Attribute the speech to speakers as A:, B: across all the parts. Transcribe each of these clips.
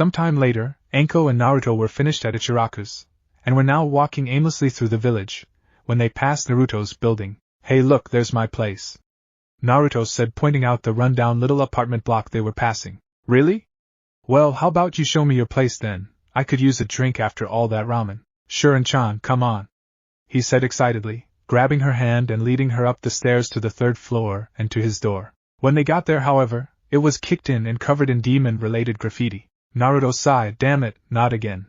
A: Sometime later, Anko and Naruto were finished at Ichiraku's, and were now walking aimlessly through the village, when they passed Naruto's building. Hey look, there's my place, Naruto said, pointing out the run-down little apartment block they were passing. Really? Well, how about you show me your place then? I could use a drink after all that ramen. Sure, Chan, come on, he said excitedly, grabbing her hand and leading her up the stairs to the third floor and to his door. When they got there, however, it was kicked in and covered in demon-related graffiti. Naruto sighed. Damn it, not again.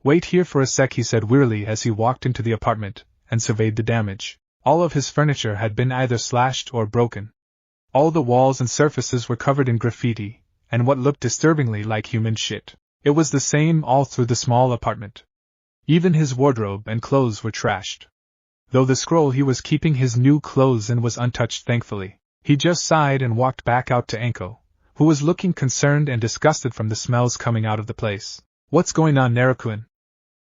A: Wait here for a sec, he said wearily as he walked into the apartment and surveyed the damage. All of his furniture had been either slashed or broken. All the walls and surfaces were covered in graffiti, and what looked disturbingly like human shit. It was the same all through the small apartment. Even his wardrobe and clothes were trashed. Though the scroll he was keeping his new clothes in was untouched, thankfully. He just sighed and walked back out to Anko, who was looking concerned and disgusted from the smells coming out of the place. What's going on, Naruto-kun?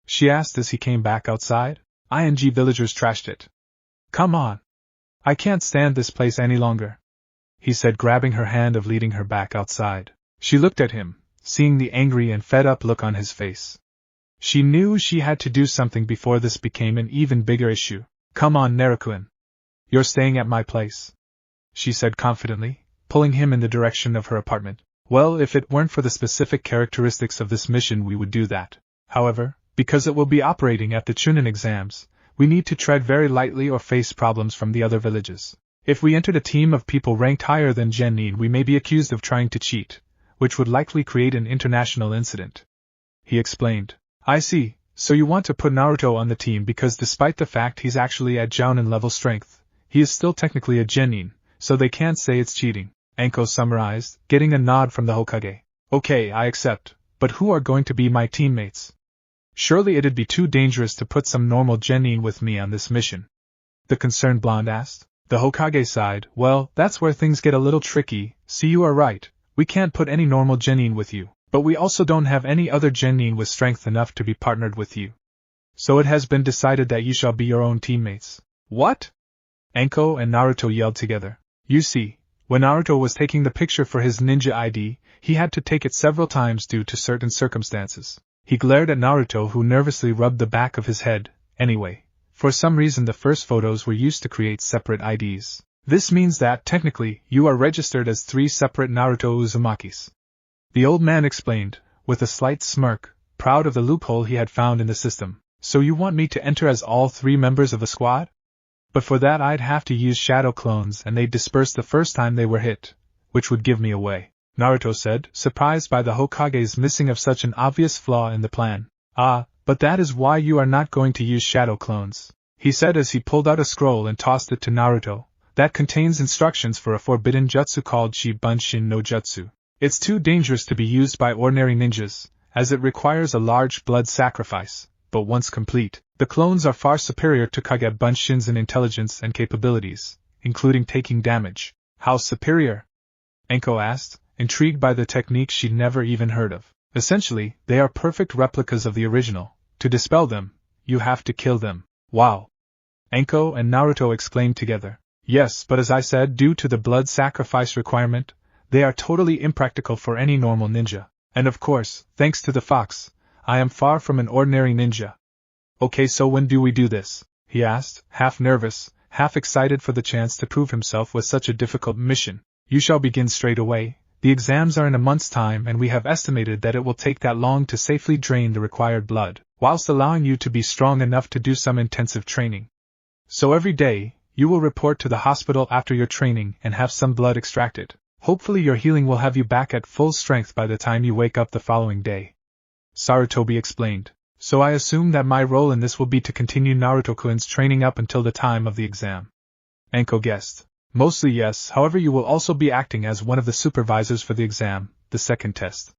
A: She asked as he came back outside. ING villagers trashed it. Come on. I can't stand this place any longer, he said, grabbing her hand and leading her back outside. She looked at him, seeing the angry and fed-up look on his face. She knew she had to do something before this became an even bigger issue. Come on, Naruto-kun. You're staying at my place, she said confidently, pulling him in the direction of her apartment. Well, if it weren't for the specific characteristics of this mission, we would do that. However, because it will be operating at the Chunin exams, we need to tread very lightly or face problems from the other villages. If we entered a team of people ranked higher than Genin, we may be accused of trying to cheat, which would likely create an international incident, he explained. I see, so you want to put Naruto on the team because despite the fact he's actually at Jounin level strength, he is still technically a Genin, so they can't say it's cheating, Anko summarized, getting a nod from the Hokage. Okay, I accept, but who are going to be my teammates? Surely it'd be too dangerous to put some normal Genin with me on this mission, the concerned blonde asked. The Hokage sighed. Well, that's where things get a little tricky. See, you are right, we can't put any normal Genin with you, but we also don't have any other Genin with strength enough to be partnered with you. So it has been decided that you shall be your own teammates. What? Anko and Naruto yelled together. You see, when Naruto was taking the picture for his ninja ID, he had to take it several times due to certain circumstances. He glared at Naruto, who nervously rubbed the back of his head. Anyway, for some reason the first photos were used to create separate IDs. This means that, technically, you are registered as 3 separate Naruto Uzumakis. The old man explained, with a slight smirk, proud of the loophole he had found in the system. So you want me to enter as all 3 members of a squad? But for that I'd have to use shadow clones and they'd disperse the first time they were hit, which would give me away, Naruto said, surprised by the Hokage's missing of such an obvious flaw in the plan. Ah, but that is why you are not going to use shadow clones, he said as he pulled out a scroll and tossed it to Naruto, that contains instructions for a forbidden jutsu called Shibunshin no Jutsu. It's too dangerous to be used by ordinary ninjas, as it requires a large blood sacrifice, but once complete, the clones are far superior to Kage Bunshins in intelligence and capabilities, including taking damage. How superior? Anko asked, intrigued by the technique she'd never even heard of. Essentially, they are perfect replicas of the original. To dispel them, you have to kill them. Wow! Anko and Naruto exclaimed together. Yes, but as I said, due to the blood sacrifice requirement, they are totally impractical for any normal ninja. And of course, thanks to the fox, I am far from an ordinary ninja. Okay, so when do we do this? He asked, half nervous, half excited for the chance to prove himself with such a difficult mission. You shall begin straight away. The exams are in a month's time and we have estimated that it will take that long to safely drain the required blood, whilst allowing you to be strong enough to do some intensive training. So every day, you will report to the hospital after your training and have some blood extracted. Hopefully your healing will have you back at full strength by the time you wake up the following day, Sarutobi explained. So I assume that my role in this will be to continue Naruto-kun's training up until the time of the exam. Anko guessed. Mostly yes, however you will also be acting as one of the supervisors for the exam, the second test,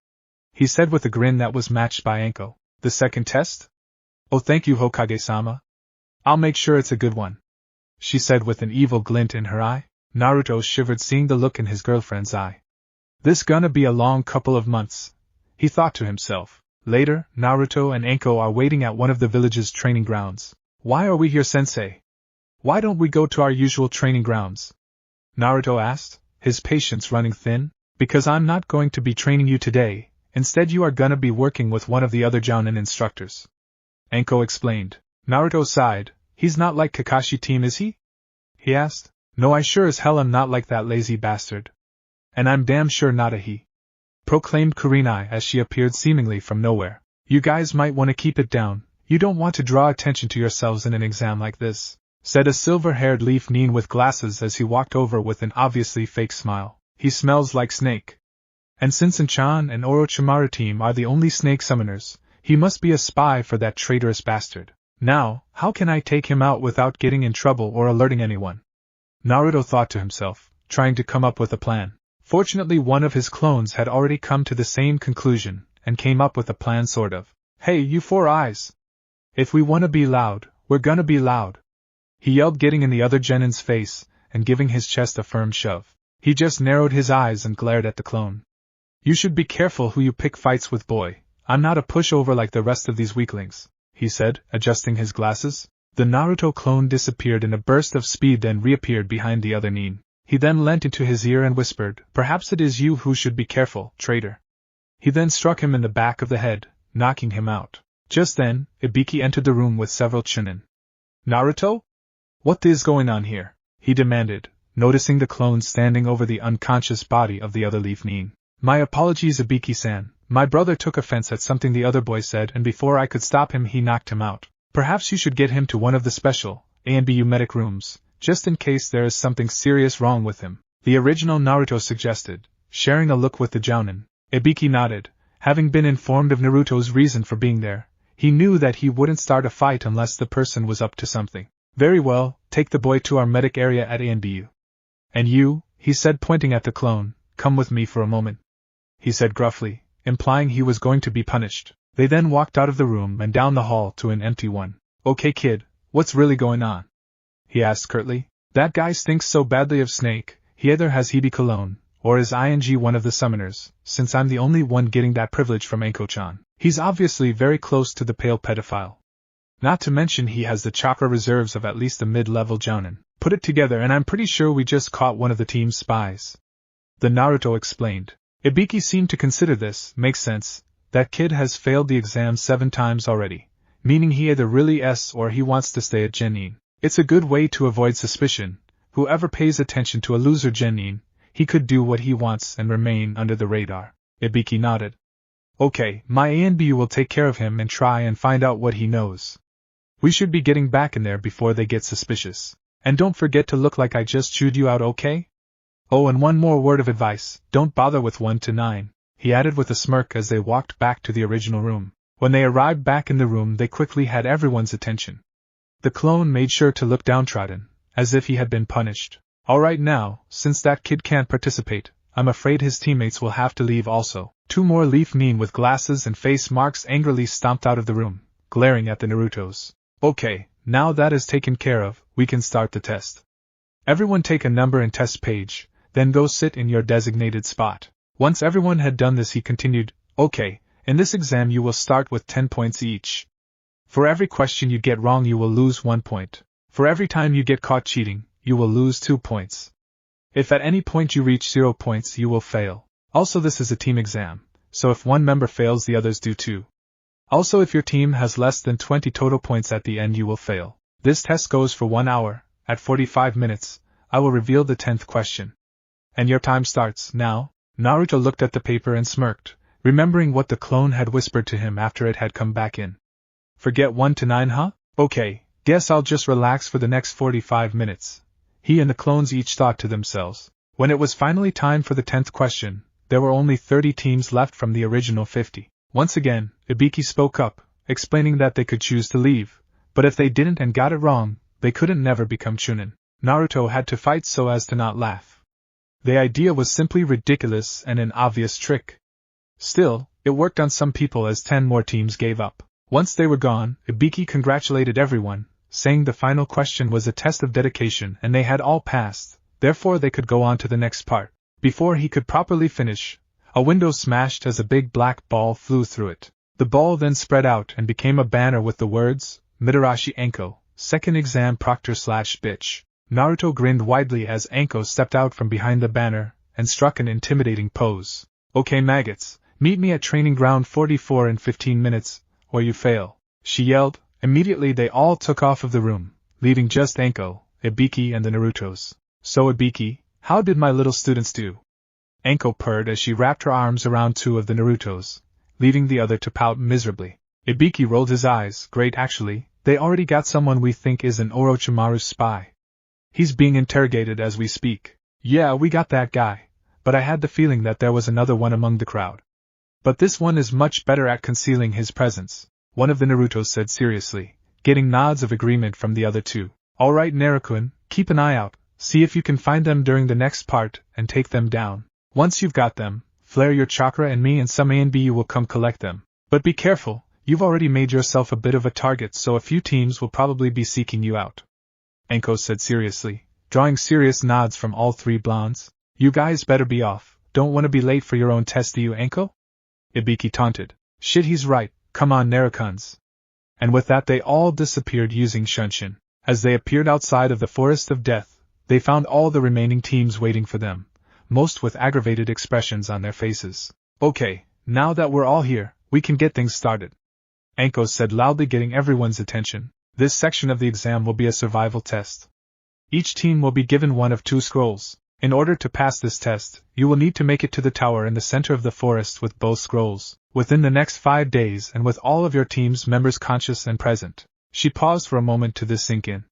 A: he said with a grin that was matched by Anko. The second test? Oh, thank you, Hokage-sama. I'll make sure it's a good one, she said with an evil glint in her eye. Naruto shivered seeing the look in his girlfriend's eye. This gonna be a long couple of months, he thought to himself. Later, Naruto and Anko are waiting at one of the village's training grounds. Why are we here, sensei? Why don't we go to our usual training grounds? Naruto asked, his patience running thin. Because I'm not going to be training you today, Instead you are gonna be working with one of the other Jounin instructors. Anko explained. Naruto sighed. He's not like Kakashi team, is he? He asked. No, I sure as hell am not like that lazy bastard. And I'm damn sure not a he, proclaimed Kurenai as she appeared seemingly from nowhere. You guys might want to keep it down, you don't want to draw attention to yourselves in an exam like this, said a silver-haired leaf Nin with glasses as he walked over with an obviously fake smile. He smells like snake. And since Inchan and Orochimaru team are the only snake summoners, he must be a spy for that traitorous bastard. Now, how can I take him out without getting in trouble or alerting anyone? Naruto thought to himself, trying to come up with a plan. Fortunately, one of his clones had already come to the same conclusion, and came up with a plan sort of. Hey, you four eyes! If we wanna be loud, we're gonna be loud! He yelled, getting in the other genin's face, and giving his chest a firm shove. He just narrowed his eyes and glared at the clone. You should be careful who you pick fights with, boy. I'm not a pushover like the rest of these weaklings, he said, adjusting his glasses. The Naruto clone disappeared in a burst of speed, then reappeared behind the other Nin. He then leant into his ear and whispered, perhaps it is you who should be careful, traitor. He then struck him in the back of the head, knocking him out. Just then, Ibiki entered the room with several chunin. Naruto? What is going on here? He demanded, noticing the clone standing over the unconscious body of the other leaf Nin. My apologies, Ibiki-san. My brother took offense at something the other boy said, and before I could stop him he knocked him out. Perhaps you should get him to one of the special A&BU medic rooms, just in case there is something serious wrong with him, the original Naruto suggested, sharing a look with the Jounin. Ibiki nodded. Having been informed of Naruto's reason for being there, he knew that he wouldn't start a fight unless the person was up to something. Very well, take the boy to our medic area at A&BU. And you, he said, pointing at the clone, come with me for a moment, he said gruffly, implying he was going to be punished. They then walked out of the room and down the hall to an empty one. Okay kid, what's really going on? He asked curtly. That guy stinks so badly of snake, he either has Hebe cologne, or is ing one of the summoners, since I'm the only one getting that privilege from Anko-chan. He's obviously very close to the pale pedophile. Not to mention he has the chakra reserves of at least a mid-level jounin. Put it together and I'm pretty sure we just caught one of the team's spies. The Naruto explained. Ibiki seemed to consider this, makes sense. That kid has failed the exam 7 times already, meaning he either really or he wants to stay at Genin. It's a good way to avoid suspicion. Whoever pays attention to a loser Genin, he could do what he wants and remain under the radar. Ibiki nodded. Okay, my A&BU will take care of him and try and find out what he knows. We should be getting back in there before they get suspicious. And don't forget to look like I just chewed you out, okay? Oh, and one more word of advice, don't bother with 1 to 9. He added with a smirk as they walked back to the original room. When they arrived back in the room, they quickly had everyone's attention. The clone made sure to look downtrodden, as if he had been punished. Alright now, since that kid can't participate, I'm afraid his teammates will have to leave also. 2 more leaf Nin with glasses and face marks angrily stomped out of the room, glaring at the Narutos. Okay, now that is taken care of, we can start the test. Everyone take a number and test page, then go sit in your designated spot. Once everyone had done this, he continued, okay, in this exam you will start with 10 points each. For every question you get wrong you will lose 1 point. For every time you get caught cheating, you will lose 2 points. If at any point you reach 0 points you will fail. Also, this is a team exam, so if one member fails the others do too. Also, if your team has less than 20 total points at the end you will fail. This test goes for 1 hour. At 45 minutes, I will reveal the 10th question. And your time starts now. Naruto looked at the paper and smirked, remembering what the clone had whispered to him after it had come back in. Forget 1 to 9, huh? Okay, guess I'll just relax for the next 45 minutes. He and the clones each thought to themselves. When it was finally time for the 10th question, there were only 30 teams left from the original 50. Once again, Ibiki spoke up, explaining that they could choose to leave, but if they didn't and got it wrong, they couldn't never become chunin. Naruto had to fight so as to not laugh. The idea was simply ridiculous and an obvious trick. Still, it worked on some people as 10 more teams gave up. Once they were gone, Ibiki congratulated everyone, saying the final question was a test of dedication and they had all passed, therefore they could go on to the next part. Before he could properly finish, a window smashed as a big black ball flew through it. The ball then spread out and became a banner with the words, Mitarashi Anko, second exam proctor/bitch. Naruto grinned widely as Anko stepped out from behind the banner and struck an intimidating pose. Okay maggots, Meet me at training ground 44 in 15 minutes, or you fail, she yelled. Immediately they all took off of the room, leaving just Anko, Ibiki and the Narutos. So Ibiki, how did my little students do? Anko purred as she wrapped her arms around two of the Narutos, leaving the other to pout miserably. Ibiki rolled his eyes. Great actually, they already got someone we think is an Orochimaru's spy. He's being interrogated as we speak. Yeah, we got that guy, but I had the feeling that there was another one among the crowd. But this one is much better at concealing his presence, one of the Narutos said seriously, getting nods of agreement from the other two. Alright Naruto-kun, keep an eye out, see if you can find them during the next part, and take them down. Once you've got them, flare your chakra and me and some ANBU will come collect them. But be careful, you've already made yourself a bit of a target so a few teams will probably be seeking you out. Anko said seriously, drawing serious nods from all three blondes. You guys better be off, don't want to be late for your own test do you Anko? Ibiki taunted. Shit he's right, come on Naruto-kuns. And with that they all disappeared using Shunshin. As they appeared outside of the Forest of Death, they found all the remaining teams waiting for them, most with aggravated expressions on their faces. Okay, now that we're all here, we can get things started. Anko said loudly, getting everyone's attention. This section of the exam will be a survival test. Each team will be given one of two scrolls. In order to pass this test, you will need to make it to the tower in the center of the forest with both scrolls, within the next 5 days and with all of your team's members conscious and present. She paused for a moment to this sink in.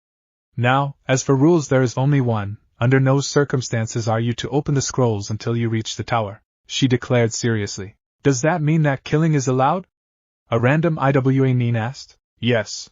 A: Now, as for rules there is only one, under no circumstances are you to open the scrolls until you reach the tower, she declared seriously. Does that mean that killing is allowed? A random IWA Neen asked. Yes.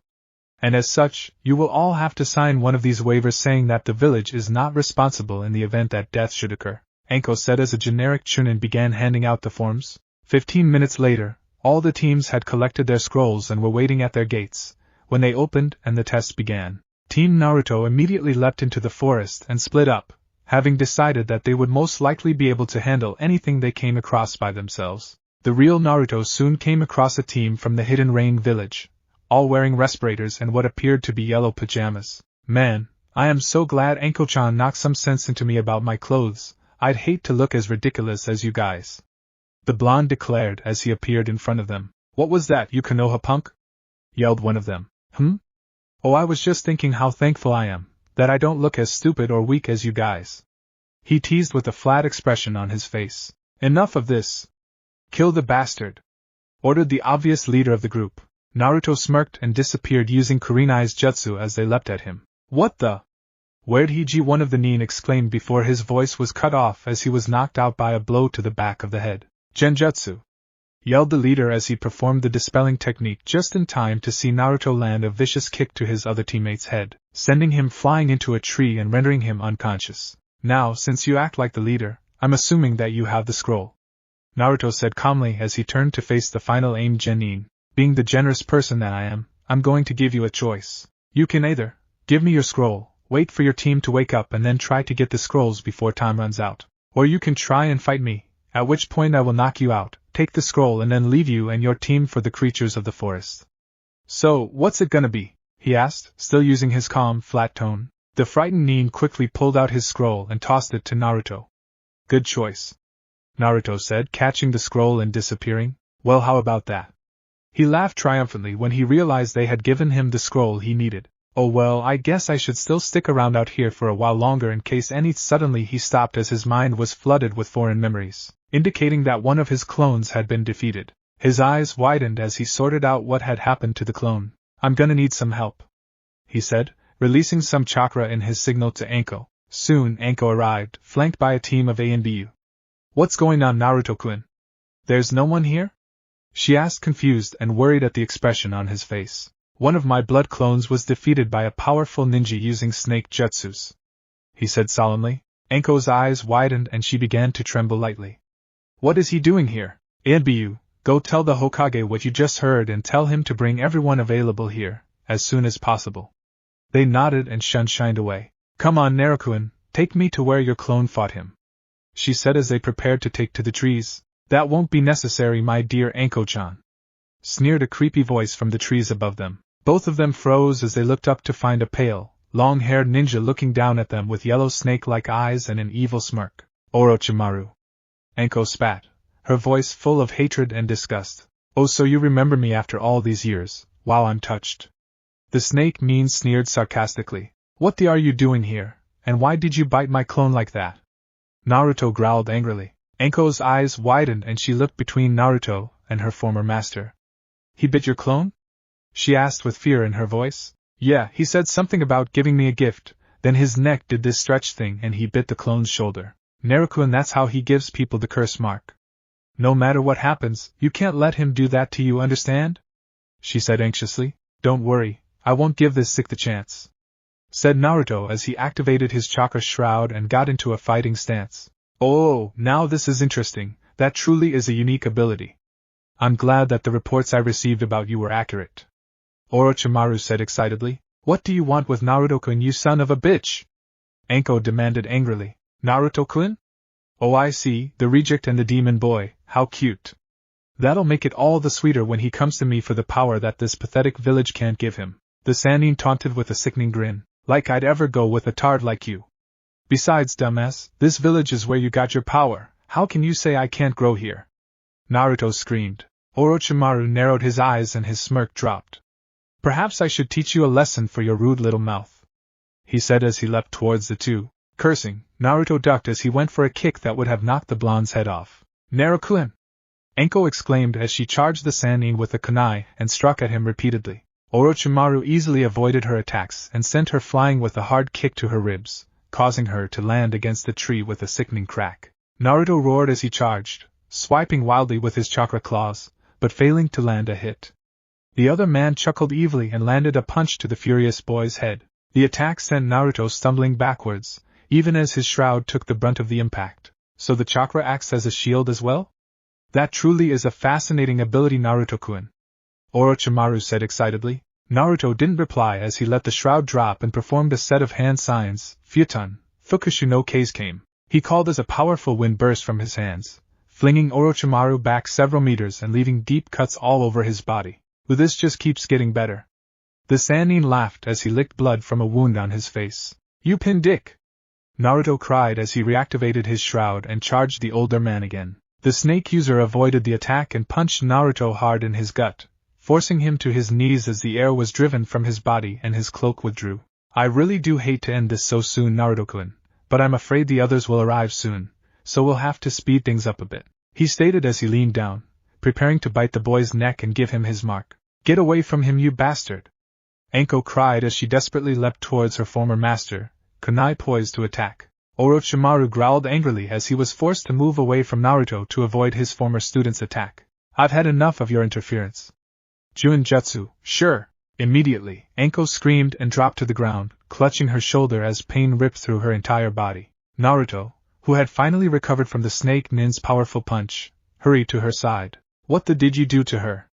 A: And as such, you will all have to sign one of these waivers saying that the village is not responsible in the event that death should occur, Anko said as a generic chunin began handing out the forms. 15 minutes later, all the teams had collected their scrolls and were waiting at their gates, when they opened and the test began. Team Naruto immediately leapt into the forest and split up, having decided that they would most likely be able to handle anything they came across by themselves. The real Naruto soon came across a team from the Hidden Rain village, all wearing respirators and what appeared to be yellow pajamas. Man, I am so glad Anko-chan knocked some sense into me about my clothes. I'd hate to look as ridiculous as you guys. The blonde declared as he appeared in front of them. What was that, you Konoha punk? Yelled one of them. Oh, I was just thinking how thankful I am, that I don't look as stupid or weak as you guys. He teased with a flat expression on his face. Enough of this. Kill the bastard, ordered the obvious leader of the group. Naruto smirked and disappeared using Kurenai's jutsu as they leapt at him. What the? Where'd he go? One of the Nin exclaimed before his voice was cut off as he was knocked out by a blow to the back of the head. Genjutsu, yelled the leader as he performed the dispelling technique just in time to see Naruto land a vicious kick to his other teammate's head, sending him flying into a tree and rendering him unconscious. Now, since you act like the leader, I'm assuming that you have the scroll, Naruto said calmly as he turned to face the final aim Genin. Being the generous person that I am, I'm going to give you a choice. You can either give me your scroll, wait for your team to wake up and then try to get the scrolls before time runs out, or you can try and fight me, at which point I will knock you out, take the scroll and then leave you and your team for the creatures of the forest. So, what's it gonna be? He asked, still using his calm, flat tone. The frightened Nin quickly pulled out his scroll and tossed it to Naruto. Good choice, Naruto said, catching the scroll and disappearing. Well, how about that? He laughed triumphantly when he realized they had given him the scroll he needed. Oh well, I guess I should still stick around out here for a while longer in case any. Suddenly he stopped as his mind was flooded with foreign memories, indicating that one of his clones had been defeated. His eyes widened as he sorted out what had happened to the clone. I'm gonna need some help, he said, releasing some chakra in his signal to Anko. Soon Anko arrived, flanked by a team of ANBU. What's going on, Naruto-kun? There's no one here? She asked, confused and worried at the expression on his face. One of my blood clones was defeated by a powerful ninja using snake jutsus, he said solemnly. Anko's eyes widened and she began to tremble lightly. What is he doing here? ANBU, go tell the Hokage what you just heard and tell him to bring everyone available here, as soon as possible. They nodded and shined away. Come on Naruto-kun, take me to where your clone fought him, she said as they prepared to take to the trees. That won't be necessary, my dear Anko-chan, sneered a creepy voice from the trees above them. Both of them froze as they looked up to find a pale, long-haired ninja looking down at them with yellow snake-like eyes and an evil smirk. Orochimaru, Anko spat, her voice full of hatred and disgust. Oh, so you remember me after all these years? Wow, I'm touched. The snake mean sneered sarcastically. What the are you doing here, and why did you bite my clone like that? Naruto growled angrily. Anko's eyes widened and she looked between Naruto and her former master. He bit your clone? She asked with fear in her voice. Yeah, he said something about giving me a gift, then his neck did this stretch thing and he bit the clone's shoulder. Naruto, and that's how he gives people the curse mark. No matter what happens, you can't let him do that to you, understand? She said anxiously. Don't worry, I won't give this sick the chance, said Naruto as he activated his chakra shroud and got into a fighting stance. Oh, now this is interesting, that truly is a unique ability. I'm glad that the reports I received about you were accurate, Orochimaru said excitedly. What do you want with Naruto-kun, you son of a bitch? Anko demanded angrily. Naruto-kun? Oh, I see, the reject and the demon boy, how cute. That'll make it all the sweeter when he comes to me for the power that this pathetic village can't give him, the Sannin taunted with a sickening grin. Like I'd ever go with a tard like you. Besides, dumbass, this village is where you got your power, how can you say I can't grow here? Naruto screamed. Orochimaru narrowed his eyes and his smirk dropped. Perhaps I should teach you a lesson for your rude little mouth, he said as he leapt towards the two. Cursing, Naruto ducked as he went for a kick that would have knocked the blonde's head off. Naruto-kun! Anko exclaimed as she charged the Sannin with a kunai and struck at him repeatedly. Orochimaru easily avoided her attacks and sent her flying with a hard kick to her ribs, causing her to land against the tree with a sickening crack. Naruto roared as he charged, swiping wildly with his chakra claws, but failing to land a hit. The other man chuckled evilly and landed a punch to the furious boy's head. The attack sent Naruto stumbling backwards, even as his shroud took the brunt of the impact. So the chakra acts as a shield as well? That truly is a fascinating ability, Naruto-kun, Orochimaru said excitedly. Naruto didn't reply as he let the shroud drop and performed a set of hand signs. Futon, Fukushu no Kase came. He called as a powerful wind burst from his hands, flinging Orochimaru back several meters and leaving deep cuts all over his body. Well, this just keeps getting better. The Sannin laughed as he licked blood from a wound on his face. You pin dick! Naruto cried as he reactivated his shroud and charged the older man again. The snake user avoided the attack and punched Naruto hard in his gut, forcing him to his knees as the air was driven from his body and his cloak withdrew. I really do hate to end this so soon, Naruto-kun, but I'm afraid the others will arrive soon, so we'll have to speed things up a bit, he stated as he leaned down, preparing to bite the boy's neck and give him his mark. Get away from him, you bastard! Anko cried as she desperately leapt towards her former master, kunai poised to attack. Orochimaru growled angrily as he was forced to move away from Naruto to avoid his former student's attack. I've had enough of your interference. Juinjutsu, sure! Immediately, Anko screamed and dropped to the ground, clutching her shoulder as pain ripped through her entire body. Naruto, who had finally recovered from the snake nin's powerful punch, hurried to her side. What the did you do to her?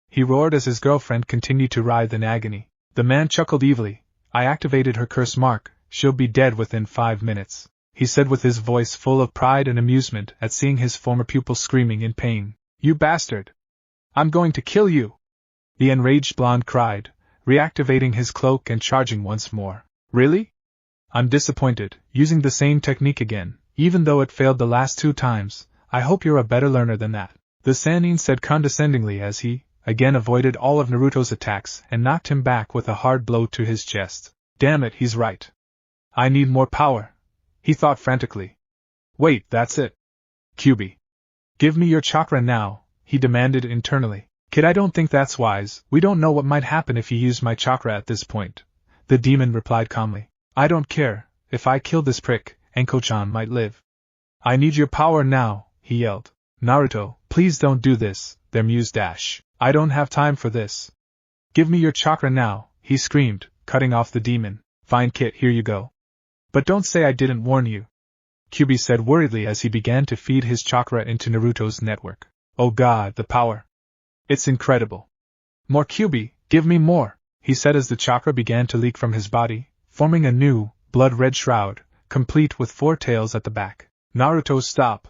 A: He roared as his girlfriend continued to writhe in agony. The man chuckled evilly. I activated her curse mark, she'll be dead within 5 minutes, he said with his voice full of pride and amusement at seeing his former pupil screaming in pain. You bastard! I'm going to kill you! The enraged blonde cried, reactivating his cloak and charging once more. Really? I'm disappointed, using the same technique again, even though it failed the last 2 times. I hope you're a better learner than that, the Sannin said condescendingly as he, again avoided all of Naruto's attacks and knocked him back with a hard blow to his chest. Damn it, he's right. I need more power, he thought frantically. Wait, that's it. Kyuubi. Give me your chakra now, he demanded internally. Kid, I don't think that's wise, we don't know what might happen if you used my chakra at this point, the demon replied calmly. I don't care, if I kill this prick, Anko-chan might live. I need your power now, he yelled. Naruto, please don't do this, their muse dash. I don't have time for this. Give me your chakra now, he screamed, cutting off the demon. Fine kid, here you go. But don't say I didn't warn you, Kyuubi said worriedly as he began to feed his chakra into Naruto's network. Oh god, the power. It's incredible. More Kyuubi, give me more, he said as the chakra began to leak from his body, forming a new, blood-red shroud, complete with 4 tails at the back. Naruto, stop.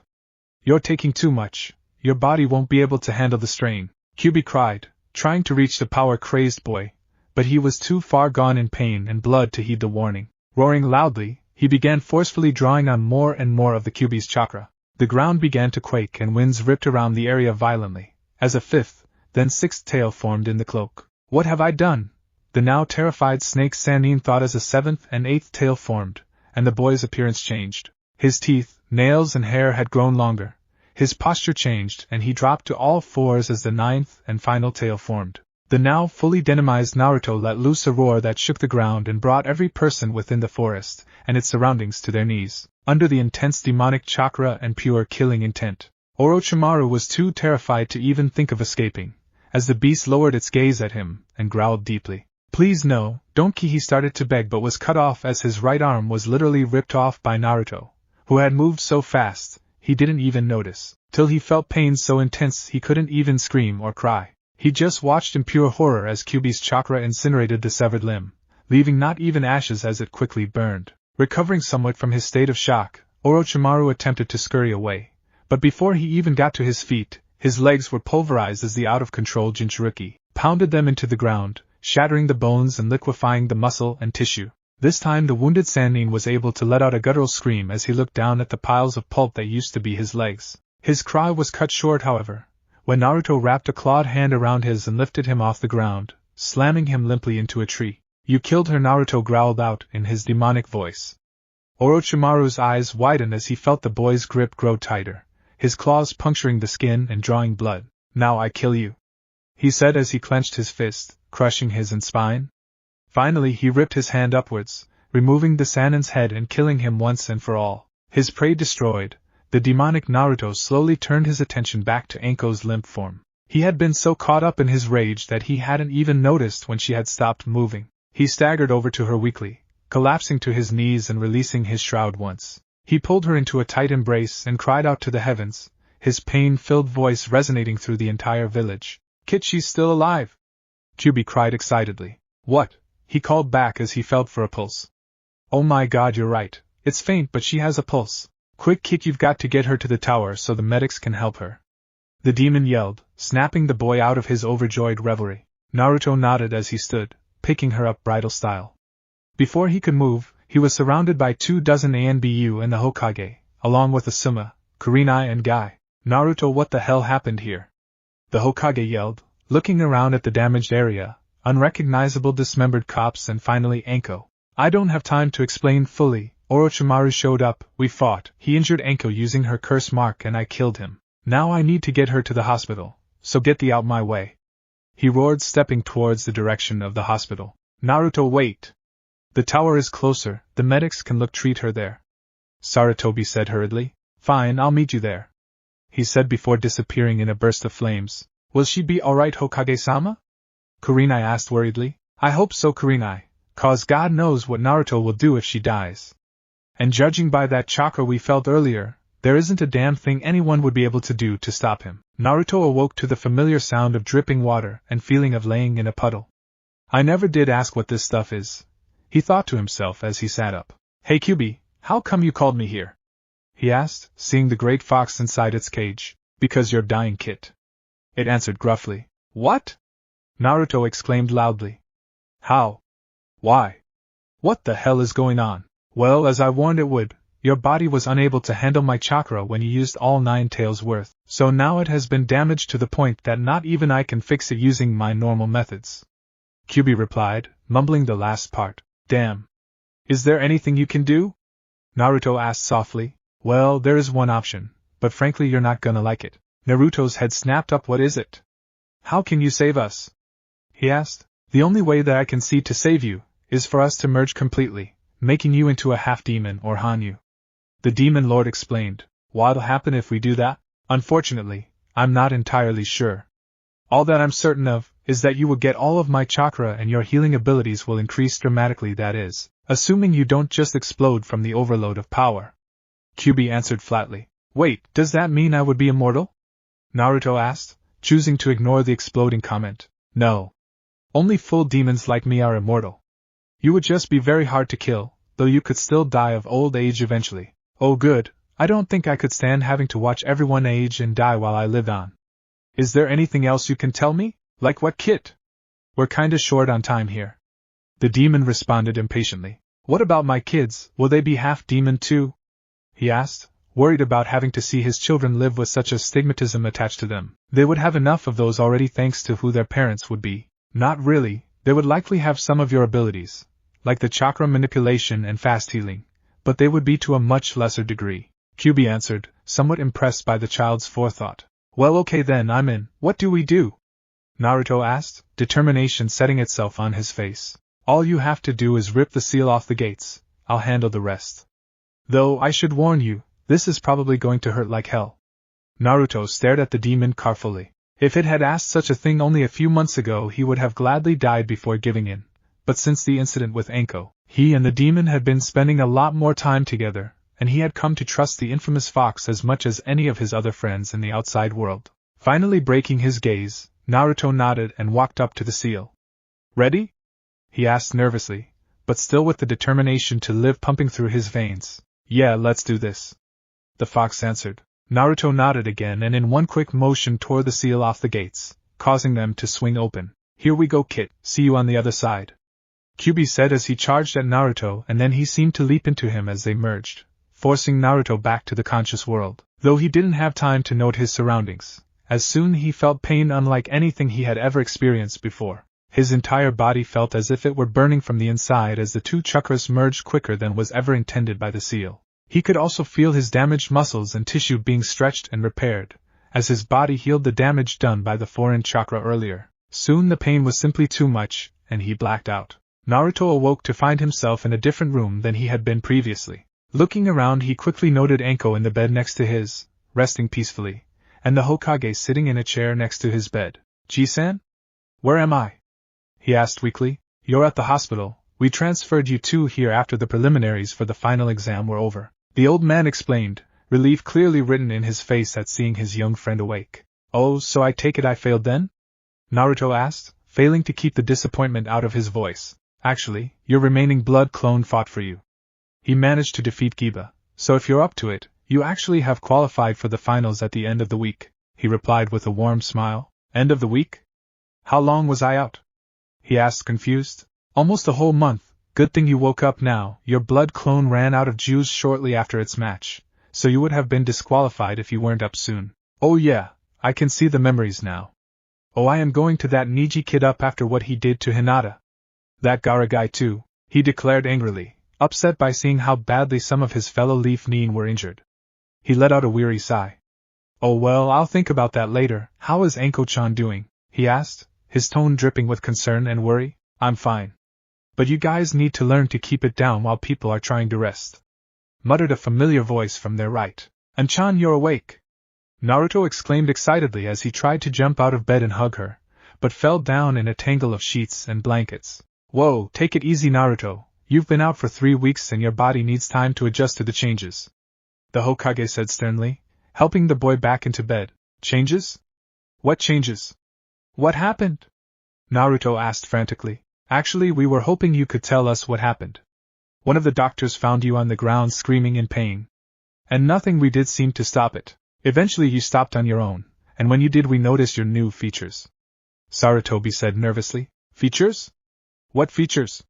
A: You're taking too much, your body won't be able to handle the strain, Kyuubi cried, trying to reach the power-crazed boy, but he was too far gone in pain and blood to heed the warning. Roaring loudly, he began forcefully drawing on more and more of the Kyuubi's chakra. The ground began to quake and winds ripped around the area violently, as a fifth, then sixth tail formed in the cloak. What have I done? The now terrified snake Sanine thought as a seventh and eighth tail formed, and the boy's appearance changed. His teeth, nails and hair had grown longer, his posture changed and he dropped to all fours as the ninth and final tail formed. The now fully demonized Naruto let loose a roar that shook the ground and brought every person within the forest and its surroundings to their knees, under the intense demonic chakra and pure killing intent. Orochimaru was too terrified to even think of escaping, as the beast lowered its gaze at him and growled deeply. Please no, don't he started to beg but was cut off as his right arm was literally ripped off by Naruto, who had moved so fast, he didn't even notice, till he felt pain so intense he couldn't even scream or cry. He just watched in pure horror as Kyuubi's chakra incinerated the severed limb, leaving not even ashes as it quickly burned. Recovering somewhat from his state of shock, Orochimaru attempted to scurry away, but before he even got to his feet, his legs were pulverized as the out-of-control Jinchuriki pounded them into the ground, shattering the bones and liquefying the muscle and tissue. This time the wounded Sannin was able to let out a guttural scream as he looked down at the piles of pulp that used to be his legs. His cry was cut short, however, when Naruto wrapped a clawed hand around his and lifted him off the ground, slamming him limply into a tree. You killed her, Naruto growled out in his demonic voice. Orochimaru's eyes widened as he felt the boy's grip grow tighter, his claws puncturing the skin and drawing blood. Now I kill you, he said as he clenched his fist, crushing his spine. Finally he ripped his hand upwards, removing the Sannin's head and killing him once and for all. His prey destroyed, the demonic Naruto slowly turned his attention back to Anko's limp form. He had been so caught up in his rage that he hadn't even noticed when she had stopped moving. He staggered over to her weakly, collapsing to his knees and releasing his shroud once. He pulled her into a tight embrace and cried out to the heavens, his pain-filled voice resonating through the entire village. Kid, she's still alive! Kyuubi cried excitedly. What? He called back as he felt for a pulse. Oh my god, you're right. It's faint, but she has a pulse. Quick, Kik, you've got to get her to the tower so the medics can help her. The demon yelled, snapping the boy out of his overjoyed revelry. Naruto nodded as he stood, picking her up bridal style. Before he could move, he was surrounded by 24 Anbu and the Hokage, along with Asuma, Kurenai and Guy. Naruto, what the hell happened here? The Hokage yelled, looking around at the damaged area, unrecognizable dismembered cops and finally Anko. I don't have time to explain fully. Orochimaru showed up, we fought, he injured Anko using her curse mark and I killed him. Now I need to get her to the hospital, so get thee out my way. He roared, stepping towards the direction of the hospital. Naruto, wait! The tower is closer, the medics can treat her there. Sarutobi said hurriedly. Fine, I'll meet you there, he said before disappearing in a burst of flames. Will she be alright, Hokage-sama? Kurenai asked worriedly. I hope so, Kurenai, cause God knows what Naruto will do if she dies. And judging by that chakra we felt earlier, there isn't a damn thing anyone would be able to do to stop him. Naruto awoke to the familiar sound of dripping water and feeling of laying in a puddle. I never did ask what this stuff is, he thought to himself as he sat up. Hey Kyuubi, how come you called me here? He asked, seeing the great fox inside its cage. Because you're dying, Kit. It answered gruffly. What? Naruto exclaimed loudly. How? Why? What the hell is going on? Well, as I warned it would, your body was unable to handle my chakra when you used all 9 tails worth, so now it has been damaged to the point that not even I can fix it using my normal methods. Kyuubi replied, mumbling the last part. Damn. Is there anything you can do? Naruto asked softly. Well, there is one option, but frankly you're not gonna like it. Naruto's head snapped up. What is it? How can you save us? He asked. The only way that I can see to save you is for us to merge completely, making you into a half-demon or Hanyu. The Demon Lord explained. What'll happen if we do that? Unfortunately, I'm not entirely sure. All that I'm certain of is that you will get all of my chakra and your healing abilities will increase dramatically, that is, assuming you don't just explode from the overload of power. Kyuubi answered flatly. Wait, does that mean I would be immortal? Naruto asked, choosing to ignore the exploding comment. No. Only full demons like me are immortal. You would just be very hard to kill, though you could still die of old age eventually. Oh good, I don't think I could stand having to watch everyone age and die while I lived on. Is there anything else you can tell me? Like what, Kit? We're kinda short on time here. The demon responded impatiently. What about my kids, will they be half demon too? He asked, worried about having to see his children live with such a stigmatism attached to them. They would have enough of those already thanks to who their parents would be. Not really, they would likely have some of your abilities, like the chakra manipulation and fast healing, but they would be to a much lesser degree. QB answered, somewhat impressed by the child's forethought. Well, okay then, I'm in. What do we do? Naruto asked, determination setting itself on his face. All you have to do is rip the seal off the gates. I'll handle the rest. Though I should warn you, this is probably going to hurt like hell. Naruto stared at the demon carefully. If it had asked such a thing only a few months ago, he would have gladly died before giving in. But since the incident with Anko, he and the demon had been spending a lot more time together, and he had come to trust the infamous fox as much as any of his other friends in the outside world. Finally breaking his gaze, Naruto nodded and walked up to the seal. Ready? He asked nervously, but still with the determination to live pumping through his veins. Yeah, let's do this. The fox answered. Naruto nodded again and in one quick motion tore the seal off the gates, causing them to swing open. Here we go, kid, see you on the other side. QB said as he charged at Naruto, and then he seemed to leap into him as they merged, forcing Naruto back to the conscious world. Though he didn't have time to note his surroundings, as soon he felt pain unlike anything he had ever experienced before. His entire body felt as if it were burning from the inside as the two chakras merged quicker than was ever intended by the seal. He could also feel his damaged muscles and tissue being stretched and repaired, as his body healed the damage done by the foreign chakra earlier. Soon the pain was simply too much, and he blacked out. Naruto awoke to find himself in a different room than he had been previously. Looking around, he quickly noted Anko in the bed next to his, resting peacefully, and the Hokage sitting in a chair next to his bed. Ji-san? Where am I? He asked weakly. You're at the hospital. We transferred you two here after the preliminaries for the final exam were over. The old man explained, relief clearly written in his face at seeing his young friend awake. Oh, so I take it I failed then? Naruto asked, failing to keep the disappointment out of his voice. Actually, your remaining blood clone fought for you. He managed to defeat Giba, so if you're up to it, you actually have qualified for the finals at the end of the week, he replied with a warm smile. End of the week? How long was I out? He asked confused. Almost a whole month. Good thing you woke up now. Your blood clone ran out of juice shortly after its match, so you would have been disqualified if you weren't up soon. Oh yeah, I can see the memories now. Oh, I am going to that Niji kid up after what he did to Hinata. That Gaara guy too, he declared angrily, upset by seeing how badly some of his fellow Leaf Nin were injured. He let out a weary sigh. Oh well, I'll think about that later. How is Anko-chan doing? He asked, his tone dripping with concern and worry. I'm fine. But you guys need to learn to keep it down while people are trying to rest, muttered a familiar voice from their right. An-chan, you're awake! Naruto exclaimed excitedly as he tried to jump out of bed and hug her, but fell down in a tangle of sheets and blankets. Whoa, take it easy, Naruto. You've been out for 3 weeks and your body needs time to adjust to the changes, the Hokage said sternly, helping the boy back into bed. Changes? What changes? What happened? Naruto asked frantically. Actually, we were hoping you could tell us what happened. One of the doctors found you on the ground screaming in pain, and nothing we did seemed to stop it. Eventually you stopped on your own, and when you did we noticed your new features. Sarutobi said nervously. Features? What features?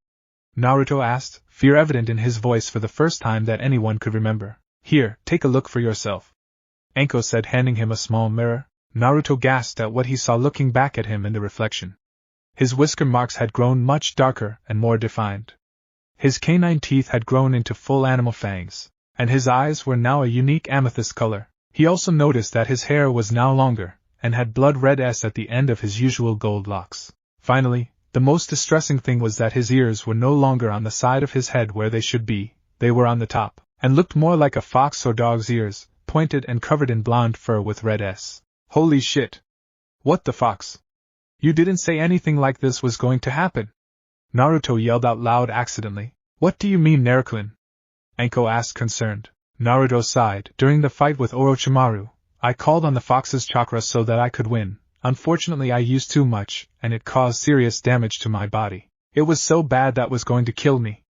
A: Naruto asked, fear evident in his voice for the first time that anyone could remember. Here, take a look for yourself, Anko said, handing him a small mirror. Naruto gasped at what he saw looking back at him in the reflection. His whisker marks had grown much darker and more defined. His canine teeth had grown into full animal fangs, and his eyes were now a unique amethyst color. He also noticed that his hair was now longer, and had blood red S at the end of his usual gold locks. Finally, the most distressing thing was that his ears were no longer on the side of his head where they should be, they were on the top, and looked more like a fox or dog's ears, pointed and covered in blonde fur with red S. Holy shit! What the fox? You didn't say anything like this was going to happen! Naruto yelled out loud accidentally. What do you mean, Naruto? Anko asked concerned. Naruto sighed. During the fight with Orochimaru, I called on the fox's chakra so that I could win. Unfortunately I used too much, and it caused serious damage to my body. It was so bad that was going to kill me.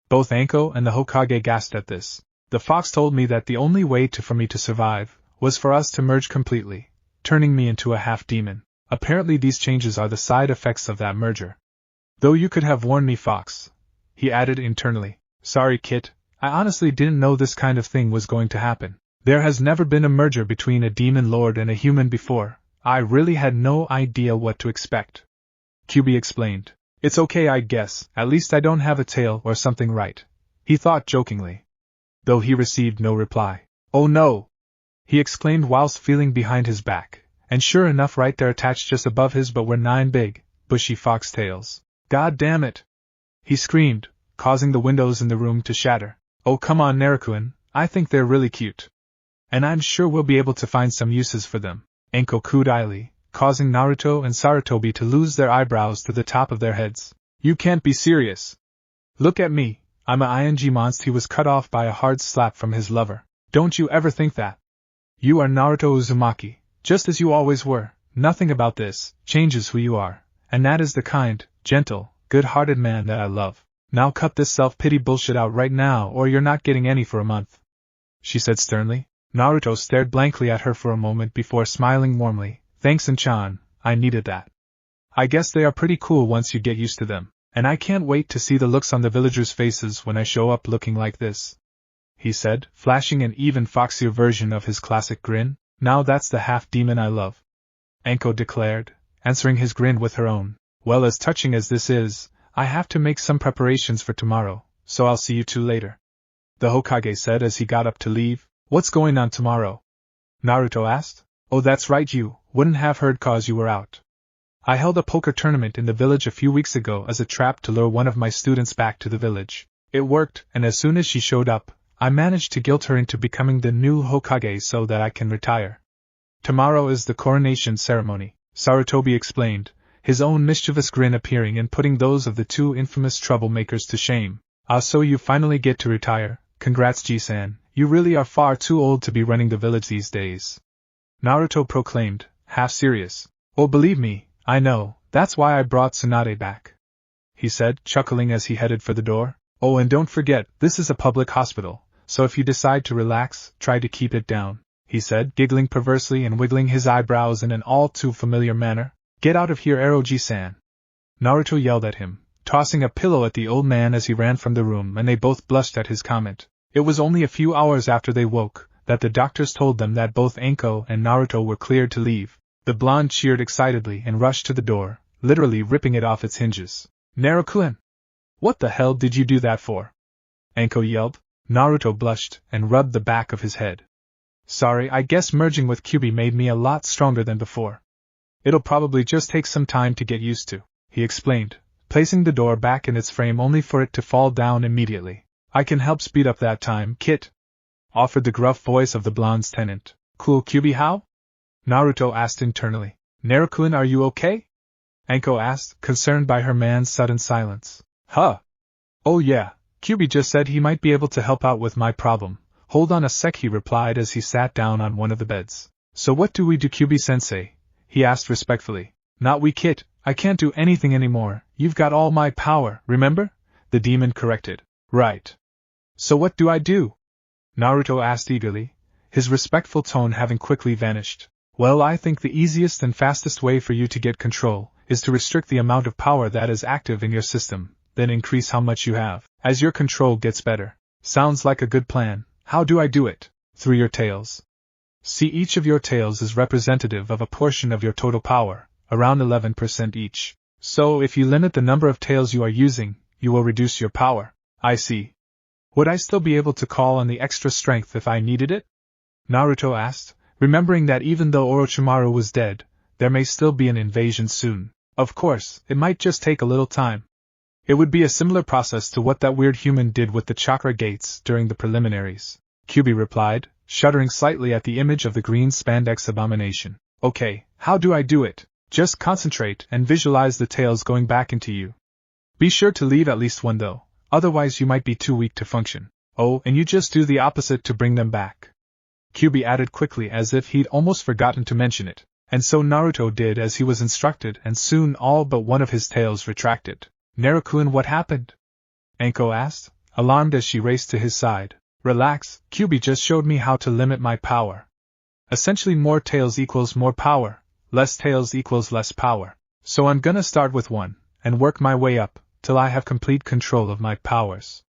A: Both Anko and the Hokage gasped at this. The fox told me that the only way for me to survive was for us to merge completely, turning me into a half-demon. Apparently these changes are the side effects of that merger. Though you could have warned me, Fox, he added internally. Sorry, Kit, I honestly didn't know this kind of thing was going to happen. There has never been a merger between a demon lord and a human before. I really had no idea what to expect. QB explained. It's okay, I guess, at least I don't have a tail or something, right? He thought jokingly. Though he received no reply. Oh no! He exclaimed whilst feeling behind his back, and sure enough right there attached just above his butt were 9 big, bushy foxtails. God damn it! He screamed, causing the windows in the room to shatter. Oh come on, Naruto, I think they're really cute. And I'm sure we'll be able to find some uses for them. Anko cooed idly, causing Naruto and Sarutobi to lose their eyebrows to the top of their heads. You can't be serious. Look at me, I'm a ing monster. He was cut off by a hard slap from his lover. Don't you ever think that? You are Naruto Uzumaki, just as you always were. Nothing about this changes who you are, and that is the kind, gentle, good-hearted man that I love. Now cut this self-pity bullshit out right now or you're not getting any for a month, she said sternly. Naruto stared blankly at her for a moment before smiling warmly. Thanks, An-chan, I needed that. I guess they are pretty cool once you get used to them, and I can't wait to see the looks on the villagers' faces when I show up looking like this, he said, flashing an even foxier version of his classic grin. Now that's the half-demon I love, Anko declared, answering his grin with her own. Well, as touching as this is, I have to make some preparations for tomorrow, so I'll see you two later, the Hokage said as he got up to leave. What's going on tomorrow? Naruto asked. Oh, that's right, you wouldn't have heard cause you were out. I held a poker tournament in the village a few weeks ago as a trap to lure one of my students back to the village. It worked, and as soon as she showed up, I managed to guilt her into becoming the new Hokage so that I can retire. Tomorrow is the coronation ceremony, Sarutobi explained, his own mischievous grin appearing and putting those of the two infamous troublemakers to shame. Ah, so you finally get to retire. Congrats, Ji-san. You really are far too old to be running the village these days, Naruto proclaimed, half serious. Oh, believe me, I know, that's why I brought Tsunade back, he said, chuckling as he headed for the door. Oh, and don't forget, this is a public hospital, so if you decide to relax, try to keep it down, he said, giggling perversely and wiggling his eyebrows in an all too familiar manner. Get out of here, Eroji-san! Naruto yelled at him, tossing a pillow at the old man as he ran from the room, and they both blushed at his comment. It was only a few hours after they woke that the doctors told them that both Anko and Naruto were cleared to leave. The blonde cheered excitedly and rushed to the door, literally ripping it off its hinges. Naruto-kun! What the hell did you do that for? Anko yelled. Naruto blushed and rubbed the back of his head. Sorry, I guess merging with Kyuubi made me a lot stronger than before. It'll probably just take some time to get used to, he explained, placing the door back in its frame only for it to fall down immediately. I can help speed up that time, Kit, offered the gruff voice of the blonde's tenant. Cool, Kyuubi, how? Naruto asked internally. Naruto-kun, are you okay? Anko asked, concerned by her man's sudden silence. Huh? Oh yeah, Kyuubi just said he might be able to help out with my problem. Hold on a sec, he replied as he sat down on one of the beds. So what do we do, Kyuubi-sensei? He asked respectfully. Not we, Kit, I can't do anything anymore. You've got all my power, remember? The demon corrected. Right. So what do I do? Naruto asked eagerly, his respectful tone having quickly vanished. Well, I think the easiest and fastest way for you to get control is to restrict the amount of power that is active in your system, then increase how much you have, as your control gets better. Sounds like a good plan. How do I do it? Through your tails. See, each of your tails is representative of a portion of your total power, around 11% each. So if you limit the number of tails you are using, you will reduce your power. I see. Would I still be able to call on the extra strength if I needed it? Naruto asked, remembering that even though Orochimaru was dead, there may still be an invasion soon. Of course, it might just take a little time. It would be a similar process to what that weird human did with the chakra gates during the preliminaries, Kyuubi replied, shuddering slightly at the image of the green spandex abomination. Okay, how do I do it? Just concentrate and visualize the tails going back into you. Be sure to leave at least one though. Otherwise you might be too weak to function. Oh, and you just do the opposite to bring them back, Kyuubi added quickly as if he'd almost forgotten to mention it. And so Naruto did as he was instructed, and soon all but one of his tails retracted. Naruto-kun, what happened? Anko asked, alarmed as she raced to his side. Relax, Kyuubi just showed me how to limit my power. Essentially more tails equals more power, less tails equals less power. So I'm gonna start with one, and work my way up, till I have complete control of my powers,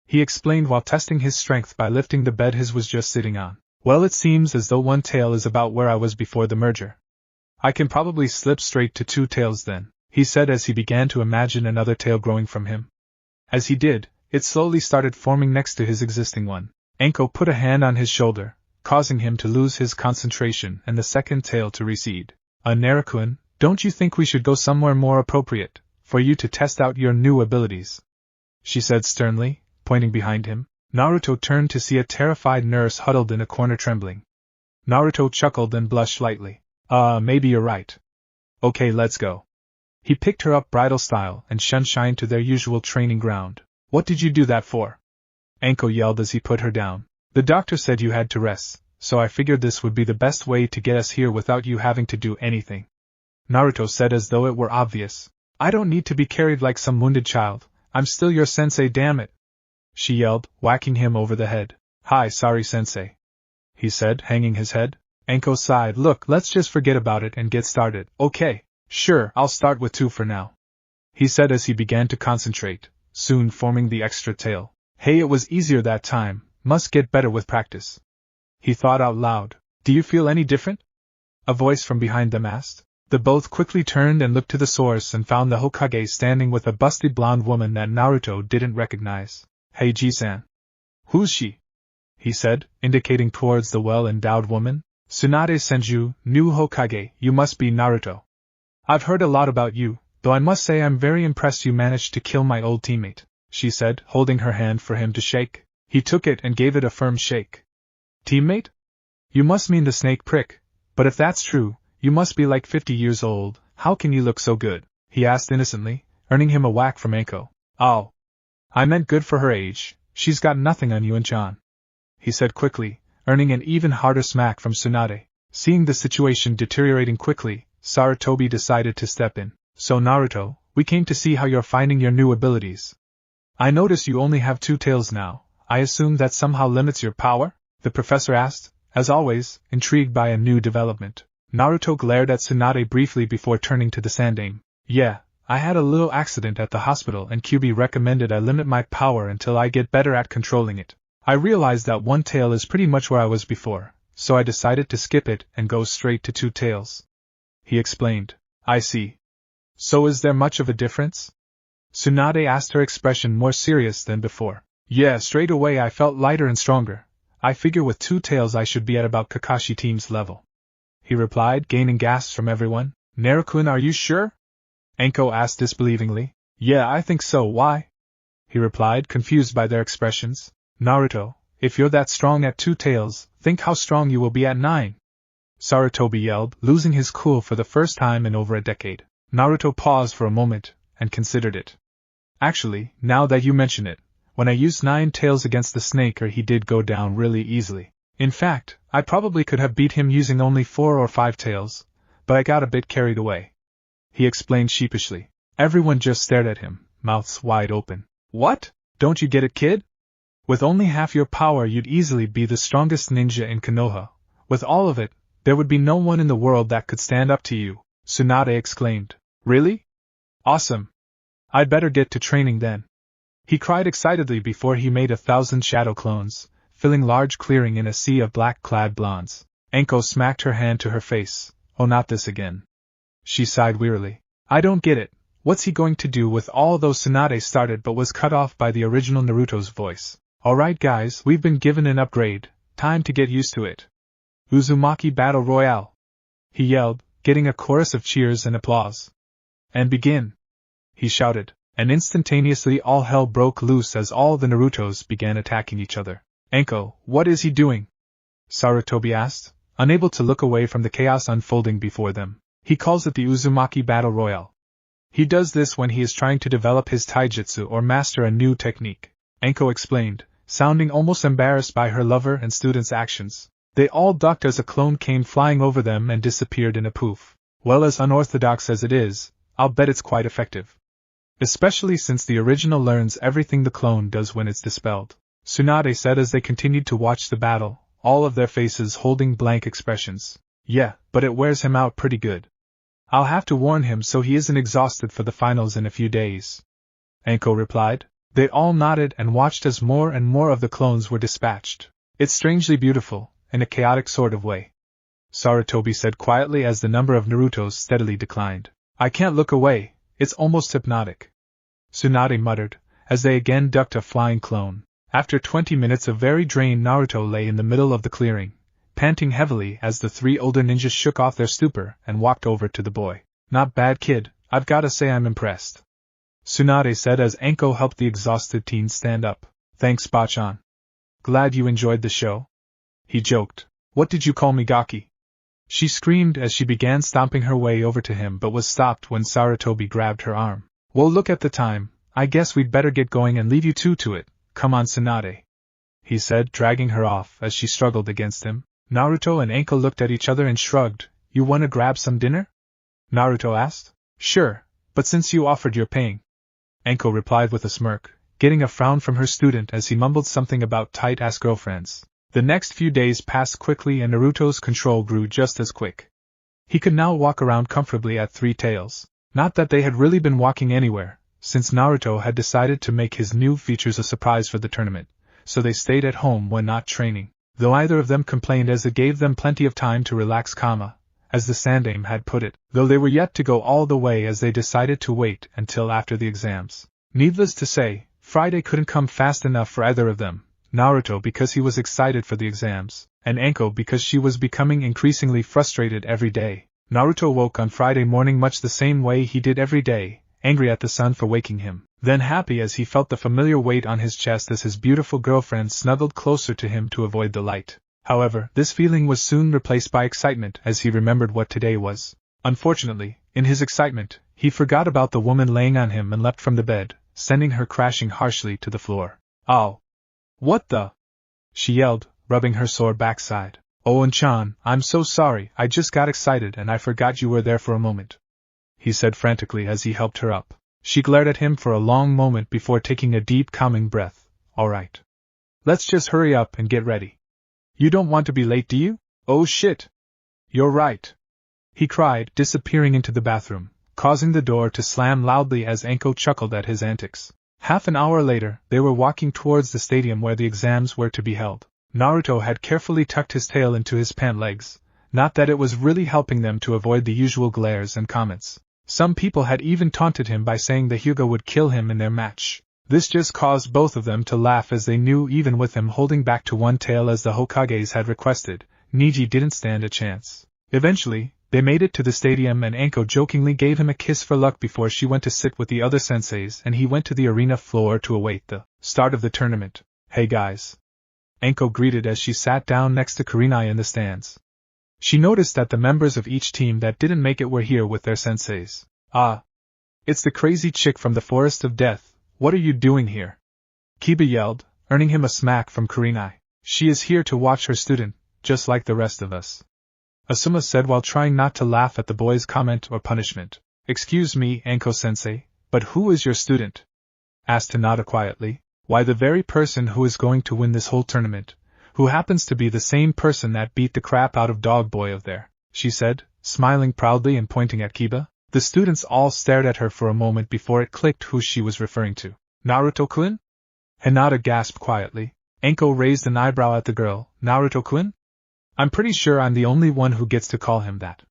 A: he explained while testing his strength by lifting the bed his was just sitting on. Well, it seems as though one tail is about where I was before the merger. I can probably slip straight to 2 tails then, he said as he began to imagine another tail growing from him. As he did, it slowly started forming next to his existing one. Anko put a hand on his shoulder, causing him to lose his concentration and the second tail to recede. Naruto, don't you think we should go somewhere more appropriate, for you to test out your new abilities? She said sternly, pointing behind him. Naruto turned to see a terrified nurse huddled in a corner trembling. Naruto chuckled and blushed lightly. Maybe you're right. Okay, let's go. He picked her up bridal style and shined to their usual training ground. What did you do that for? Anko yelled as he put her down. The doctor said you had to rest, so I figured this would be the best way to get us here without you having to do anything. Naruto said as though it were obvious. I don't need to be carried like some wounded child. I'm still your sensei, damn it. She yelled, whacking him over the head. Hi, sorry sensei, he said, hanging his head. Anko sighed. Look, let's just forget about it and get started. Okay, sure, I'll start with 2 for now, he said as he began to concentrate, soon forming the extra tail. Hey, it was easier that time, must get better with practice. He thought out loud. Do you feel any different? A voice from behind them asked. The both quickly turned and looked to the source and found the Hokage standing with a busty blonde woman that Naruto didn't recognize. Hey Ji-san. Who's she? He said, indicating towards the well-endowed woman. Tsunade Senju, new Hokage, you must be Naruto. I've heard a lot about you, though I must say I'm very impressed you managed to kill my old teammate, she said, holding her hand for him to shake. He took it and gave it a firm shake. Teammate? You must mean the snake prick, but if that's true, you must be like 50 years old. How can you look so good? He asked innocently, earning him a whack from Anko. Oh. I meant good for her age, she's got nothing on you and Chan, he said quickly, earning an even harder smack from Tsunade. Seeing the situation deteriorating quickly, Sarutobi decided to step in. So Naruto, we came to see how you're finding your new abilities. I notice you only have 2 tails now. I assume that somehow limits your power? The professor asked, as always, intrigued by a new development. Naruto glared at Tsunade briefly before turning to the Sandaime. Yeah, I had a little accident at the hospital and QB recommended I limit my power until I get better at controlling it. I realized that 1 tail is pretty much where I was before, so I decided to skip it and go straight to 2 tails. He explained. I see. So is there much of a difference? Tsunade asked, her expression more serious than before. Yeah, straight away I felt lighter and stronger. I figure with 2 tails I should be at about Kakashi team's level, he replied, gaining gasps from everyone. Naruto, are you sure? Anko asked disbelievingly. Yeah, I think so. Why? He replied, confused by their expressions. Naruto, if you're that strong at 2 tails, think how strong you will be at 9. Sarutobi yelled, losing his cool for the first time in over a decade. Naruto paused for a moment, and considered it. Actually, now that you mention it, when I used 9 tails against the snaker he did go down really easily. In fact, I probably could have beat him using only 4 or 5 tails, but I got a bit carried away, he explained sheepishly. Everyone just stared at him, mouths wide open. What? Don't you get it, kid? With only half your power you'd easily be the strongest ninja in Konoha. With all of it, there would be no one in the world that could stand up to you, Tsunade exclaimed. Really? Awesome. I'd better get to training then, he cried excitedly before he made 1,000 shadow clones, filling large clearing in a sea of black-clad blondes. Anko smacked her hand to her face. Oh, not this again. She sighed wearily. I don't get it. What's he going to do with all those? Tsunade started but was cut off by the original Naruto's voice. Alright guys, we've been given an upgrade. Time to get used to it. Uzumaki Battle Royale, he yelled, getting a chorus of cheers and applause. And begin, he shouted, and instantaneously all hell broke loose as all the Narutos began attacking each other. Anko, what is he doing? Sarutobi asked, unable to look away from the chaos unfolding before them. He calls it the Uzumaki Battle Royale. He does this when he is trying to develop his taijutsu or master a new technique, Anko explained, sounding almost embarrassed by her lover and students' actions. They all ducked as a clone came flying over them and disappeared in a poof. Well, as unorthodox as it is, I'll bet it's quite effective. Especially since the original learns everything the clone does when it's dispelled, Tsunade said as they continued to watch the battle, all of their faces holding blank expressions. Yeah, but it wears him out pretty good. I'll have to warn him so he isn't exhausted for the finals in a few days, Anko replied. They all nodded and watched as more and more of the clones were dispatched. It's strangely beautiful, in a chaotic sort of way. Sarutobi said quietly as the number of Narutos steadily declined. I can't look away, it's almost hypnotic. Tsunade muttered, as they again ducked a flying clone. After 20 minutes of very drained, Naruto lay in the middle of the clearing, panting heavily as the 3 older ninjas shook off their stupor and walked over to the boy. Not bad, kid, I've gotta say I'm impressed, Tsunade said as Anko helped the exhausted teen stand up. Thanks, Bachan. Glad you enjoyed the show? He joked. What did you call me, Gaki? She screamed as she began stomping her way over to him but was stopped when Sarutobi grabbed her arm. Well, look at the time, I guess we'd better get going and leave you two to it. Come on, Tsunade, he said, dragging her off as she struggled against him. Naruto and Anko looked at each other and shrugged. You wanna grab some dinner? Naruto asked. Sure, but since you offered, you're paying, Anko replied with a smirk, getting a frown from her student as he mumbled something about tight-ass girlfriends. The next few days passed quickly and Naruto's control grew just as quick. He could now walk around comfortably at 3 tails. Not that they had really been walking anywhere, since Naruto had decided to make his new features a surprise for the tournament, so they stayed at home when not training, though either of them complained as it gave them plenty of time to relax, as the Sandaime had put it, though they were yet to go all the way as they decided to wait until after the exams. Needless to say, Friday couldn't come fast enough for either of them, Naruto because he was excited for the exams, and Anko because she was becoming increasingly frustrated every day. Naruto woke on Friday morning much the same way he did every day, angry at the sun for waking him, then happy as he felt the familiar weight on his chest as his beautiful girlfriend snuggled closer to him to avoid the light. However, this feeling was soon replaced by excitement as he remembered what today was. Unfortunately, in his excitement, he forgot about the woman laying on him and leapt from the bed, sending her crashing harshly to the floor. Ow! What the? She yelled, rubbing her sore backside. Owen-chan, I'm so sorry, I just got excited and I forgot you were there for a moment, he said frantically as he helped her up. She glared at him for a long moment before taking a deep, calming breath. Alright. Let's just hurry up and get ready. You don't want to be late, do you? Oh shit! You're right, he cried, disappearing into the bathroom, causing the door to slam loudly as Anko chuckled at his antics. Half an hour later, they were walking towards the stadium where the exams were to be held. Naruto had carefully tucked his tail into his pant legs, not that it was really helping them to avoid the usual glares and comments. Some people had even taunted him by saying the Hyuga would kill him in their match. This just caused both of them to laugh as they knew even with him holding back to one tail as the Hokages had requested, Niji didn't stand a chance. Eventually, they made it to the stadium and Anko jokingly gave him a kiss for luck before she went to sit with the other senseis and he went to the arena floor to await the start of the tournament. Hey guys, Anko greeted as she sat down next to Kurenai in the stands. She noticed that the members of each team that didn't make it were here with their senseis. Ah, it's the crazy chick from the Forest of Death, what are you doing here? Kiba yelled, earning him a smack from Kurenai. She is here to watch her student, just like the rest of us, Asuma said while trying not to laugh at the boy's comment or punishment. Excuse me, Anko-sensei, but who is your student? Asked Hinata quietly. Why, the very person who is going to win this whole tournament, who happens to be the same person that beat the crap out of Dog Boy of there, she said, smiling proudly and pointing at Kiba. The students all stared at her for a moment before it clicked who she was referring to. Naruto-kun? Hinata gasped quietly. Anko raised an eyebrow at the girl. Naruto-kun? I'm pretty sure I'm the only one who gets to call him that,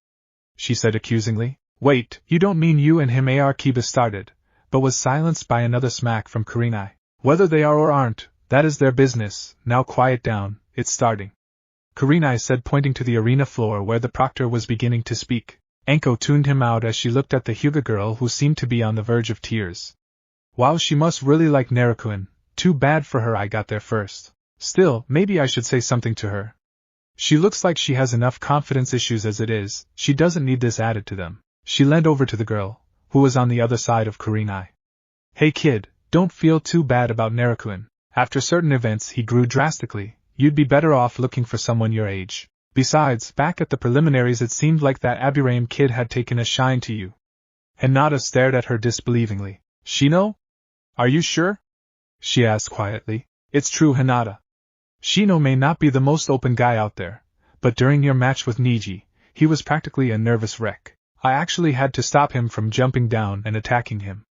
A: she said accusingly. Wait, you don't mean you and him are? Kiba started, but was silenced by another smack from Kurenai. Whether they are or aren't, that is their business, now quiet down, it's starting, Kurenai said, pointing to the arena floor where the proctor was beginning to speak. Anko tuned him out as she looked at the Hyuga girl who seemed to be on the verge of tears. Wow, she must really like Naruto-kun, too bad for her I got there first. Still, maybe I should say something to her. She looks like she has enough confidence issues as it is, she doesn't need this added to them. She leaned over to the girl, who was on the other side of Kurenai. Hey kid, don't feel too bad about Naruto-kun. After certain events he grew drastically, you'd be better off looking for someone your age. Besides, back at the preliminaries it seemed like that Aburaim kid had taken a shine to you. Hinata stared at her disbelievingly. Shino? Are you sure? She asked quietly. It's true, Hinata. Shino may not be the most open guy out there, but during your match with Niji, he was practically a nervous wreck. I actually had to stop him from jumping down and attacking him.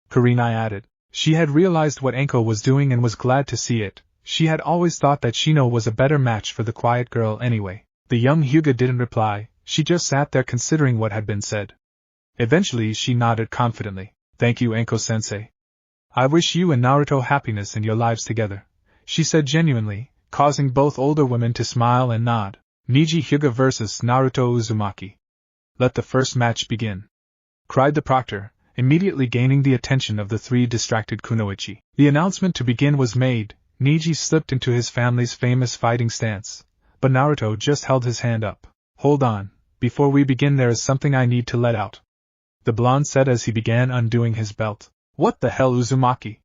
A: Kurenai added. She had realized what Anko was doing and was glad to see it, She had always thought that Shino was a better match for the quiet girl anyway. The young Hyuga didn't reply, she just sat there considering what had been said. Eventually she nodded confidently. Thank you, Anko-sensei. I wish you and Naruto happiness in your lives together, she said genuinely, causing both older women to smile and nod. Niji Hyuga vs. Naruto Uzumaki. Let the first match begin, cried the proctor, immediately gaining the attention of the three distracted kunoichi. The announcement to begin was made. Niji slipped into his family's famous fighting stance, but Naruto just held his hand up. Hold on, before we begin there is something I need to let out, the blonde said as he began undoing his belt. What the hell, Uzumaki?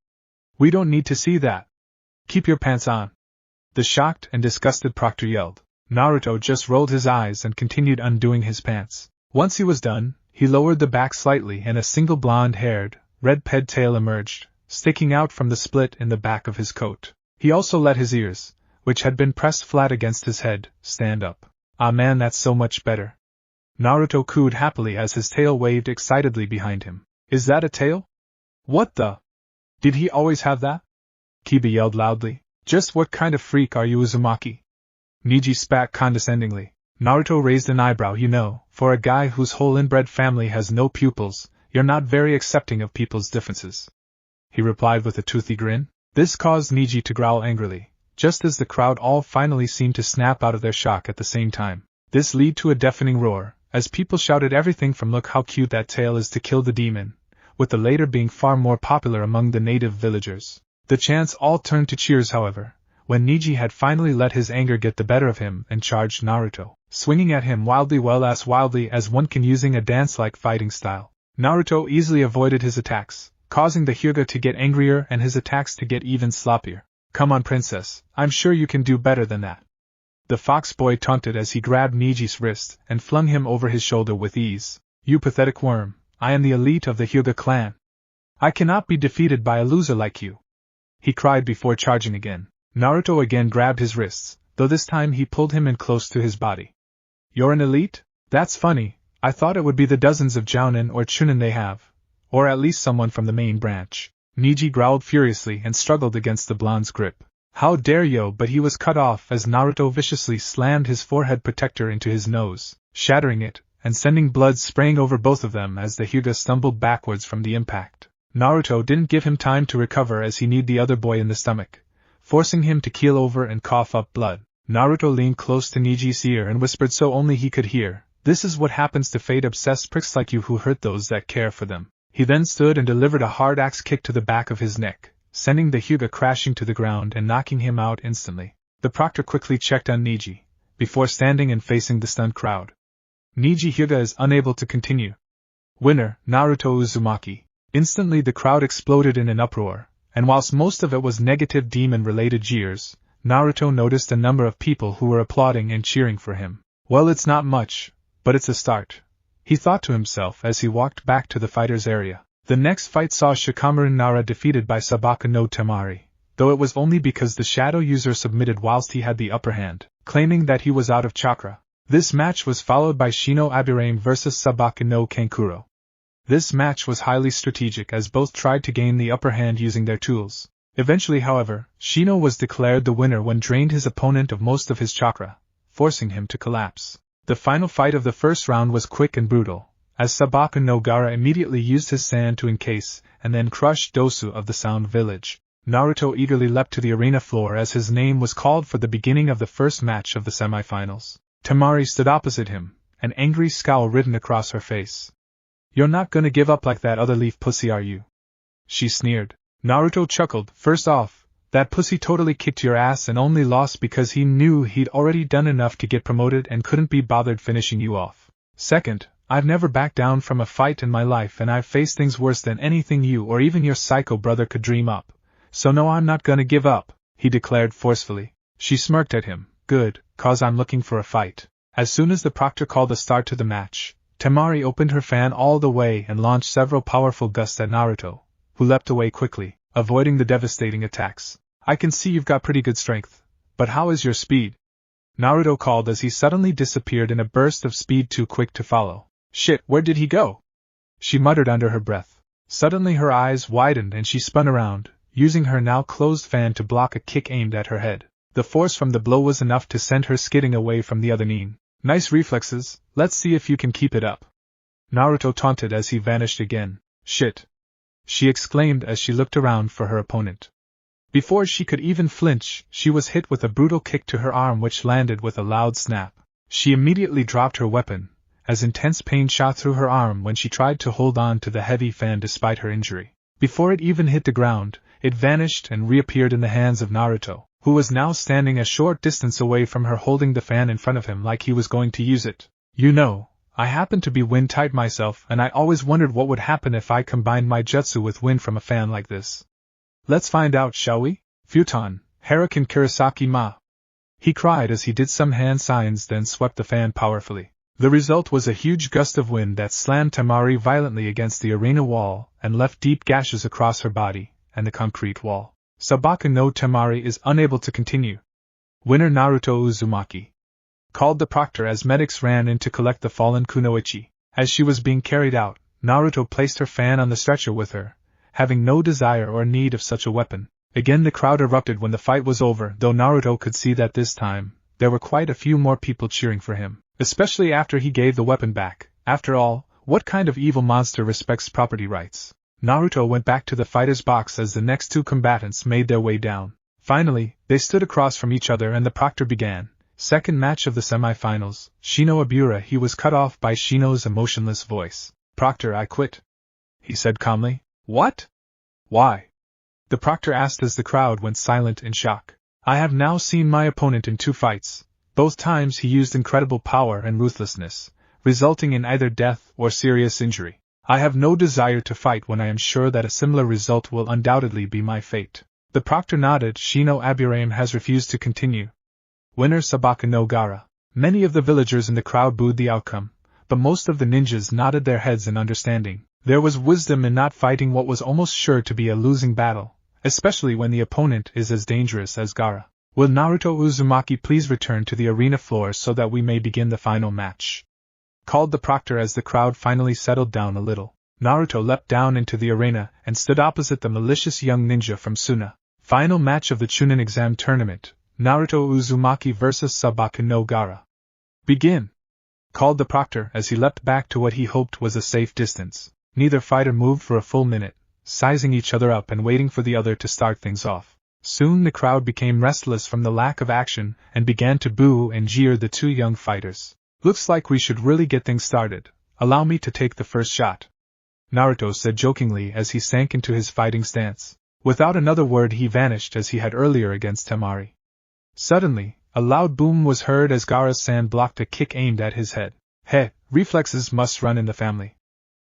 A: We don't need to see that. Keep your pants on, the shocked and disgusted proctor yelled. Naruto just rolled his eyes and continued undoing his pants. Once he was done, he lowered the back slightly and a single blonde-haired, red-ped tail emerged, sticking out from the split in the back of his coat. He also let his ears, which had been pressed flat against his head, stand up. Ah man, that's so much better. Naruto cooed happily as his tail waved excitedly behind him. Is that a tail? What the? Did he always have that? Kiba yelled loudly. Just what kind of freak are you, Uzumaki? Niji spat condescendingly. Naruto raised an eyebrow. You know, for a guy whose whole inbred family has no pupils, you're not very accepting of people's differences, he replied with a toothy grin. This caused Niji to growl angrily, just as the crowd all finally seemed to snap out of their shock at the same time. This led to a deafening roar, as people shouted everything from look how cute that tail is to kill the demon, with the latter being far more popular among the native villagers. The chants all turned to cheers however, when Niji had finally let his anger get the better of him and charged Naruto, swinging at him wildly, well as wildly as one can using a dance-like fighting style. Naruto easily avoided his attacks, causing the Hyuga to get angrier and his attacks to get even sloppier. Come on, princess, I'm sure you can do better than that, the fox boy taunted as he grabbed Niji's wrist and flung him over his shoulder with ease. You pathetic worm, I am the elite of the Hyuga clan. I cannot be defeated by a loser like you, he cried before charging again. Naruto again grabbed his wrists, though this time he pulled him in close to his body. You're an elite? That's funny, I thought it would be the dozens of Jounin or Chunin they have, or at least someone from the main branch. Niji growled furiously and struggled against the blonde's grip. How dare you, but he was cut off as Naruto viciously slammed his forehead protector into his nose, shattering it, and sending blood spraying over both of them as the Hyuga stumbled backwards from the impact. Naruto didn't give him time to recover as he kneed the other boy in the stomach, forcing him to keel over and cough up blood. Naruto leaned close to Niji's ear and whispered so only he could hear, "This is what happens to fate-obsessed pricks like you who hurt those that care for them." He then stood and delivered a hard axe kick to the back of his neck, sending the Hyuga crashing to the ground and knocking him out instantly. The proctor quickly checked on Niji, before standing and facing the stunned crowd. Niji Hyuga is unable to continue. Winner, Naruto Uzumaki. Instantly the crowd exploded in an uproar, and whilst most of it was negative demon-related jeers, Naruto noticed a number of people who were applauding and cheering for him. Well, it's not much, but it's a start, he thought to himself as he walked back to the fighters' area. The next fight saw Shikamaru Nara defeated by Sabaka no Temari, though it was only because the shadow user submitted whilst he had the upper hand, claiming that he was out of chakra. This match was followed by Shino Abirame vs Sabaka no Kankuro. This match was highly strategic as both tried to gain the upper hand using their tools. Eventually, however, Shino was declared the winner when drained his opponent of most of his chakra, forcing him to collapse. The final fight of the first round was quick and brutal, as Sabaka no Gara immediately used his sand to encase and then crushed Dosu of the Sound Village. Naruto eagerly leapt to the arena floor as his name was called for the beginning of the first match of the semifinals. Temari stood opposite him, an angry scowl written across her face. You're not gonna give up like that other leaf pussy, are you? She sneered. Naruto chuckled. First off, that pussy totally kicked your ass and only lost because he knew he'd already done enough to get promoted and couldn't be bothered finishing you off. Second, I've never backed down from a fight in my life and I've faced things worse than anything you or even your psycho brother could dream up. So no, I'm not gonna give up, he declared forcefully. She smirked at him. Good, 'cause I'm looking for a fight. As soon as the proctor called a start to the match, Temari opened her fan all the way and launched several powerful gusts at Naruto, who leapt away quickly, avoiding the devastating attacks. I can see you've got pretty good strength, but how is your speed? Naruto called as he suddenly disappeared in a burst of speed too quick to follow. Shit, where did he go? She muttered under her breath. Suddenly her eyes widened and she spun around, using her now closed fan to block a kick aimed at her head. The force from the blow was enough to send her skidding away from the other nin. Nice reflexes, let's see if you can keep it up. Naruto taunted as he vanished again. Shit! She exclaimed as she looked around for her opponent. Before she could even flinch, she was hit with a brutal kick to her arm which landed with a loud snap. She immediately dropped her weapon, as intense pain shot through her arm when she tried to hold on to the heavy fan despite her injury. Before it even hit the ground, it vanished and reappeared in the hands of Naruto, who was now standing a short distance away from her holding the fan in front of him like he was going to use it. You know, I happen to be wind-type myself and I always wondered what would happen if I combined my jutsu with wind from a fan like this. Let's find out, shall we? Futon, Harakan Kurosaki Ma! He cried as he did some hand signs then swept the fan powerfully. The result was a huge gust of wind that slammed Temari violently against the arena wall and left deep gashes across her body and the concrete wall. Sabaka no Temari is unable to continue. Winner Naruto Uzumaki called the proctor as medics ran in to collect the fallen Kunoichi. As she was being carried out, Naruto placed her fan on the stretcher with her, having no desire or need of such a weapon. Again the crowd erupted when the fight was over, though Naruto could see that this time, there were quite a few more people cheering for him, especially after he gave the weapon back. After all, what kind of evil monster respects property rights? Naruto went back to the fighter's box as the next two combatants made their way down. Finally, they stood across from each other and the proctor began. Second match of the semi-finals, Shino Abura. He was cut off by Shino's emotionless voice. Proctor, I quit, he said calmly. What? Why? The proctor asked as the crowd went silent in shock. I have now seen my opponent in 2 fights. Both times he used incredible power and ruthlessness, resulting in either death or serious injury. I have no desire to fight when I am sure that a similar result will undoubtedly be my fate. The proctor nodded. Shino Aburame has refused to continue. Winner Sabaka no Gara. Many of the villagers in the crowd booed the outcome, but most of the ninjas nodded their heads in understanding. There was wisdom in not fighting what was almost sure to be a losing battle, especially when the opponent is as dangerous as Gara. Will Naruto Uzumaki please return to the arena floor so that we may begin the final match? Called the proctor as the crowd finally settled down a little. Naruto leapt down into the arena and stood opposite the malicious young ninja from Suna. Final match of the Chunin exam tournament, Naruto Uzumaki vs Sabaka no Gara. Begin! Called the proctor as he leapt back to what he hoped was a safe distance. Neither fighter moved for a full minute, sizing each other up and waiting for the other to start things off. Soon the crowd became restless from the lack of action and began to boo and jeer the 2 young fighters. Looks like we should really get things started. Allow me to take the first shot, Naruto said jokingly as he sank into his fighting stance. Without another word he vanished as he had earlier against Temari. Suddenly, a loud boom was heard as Gaara's sand blocked a kick aimed at his head. Heh, reflexes must run in the family,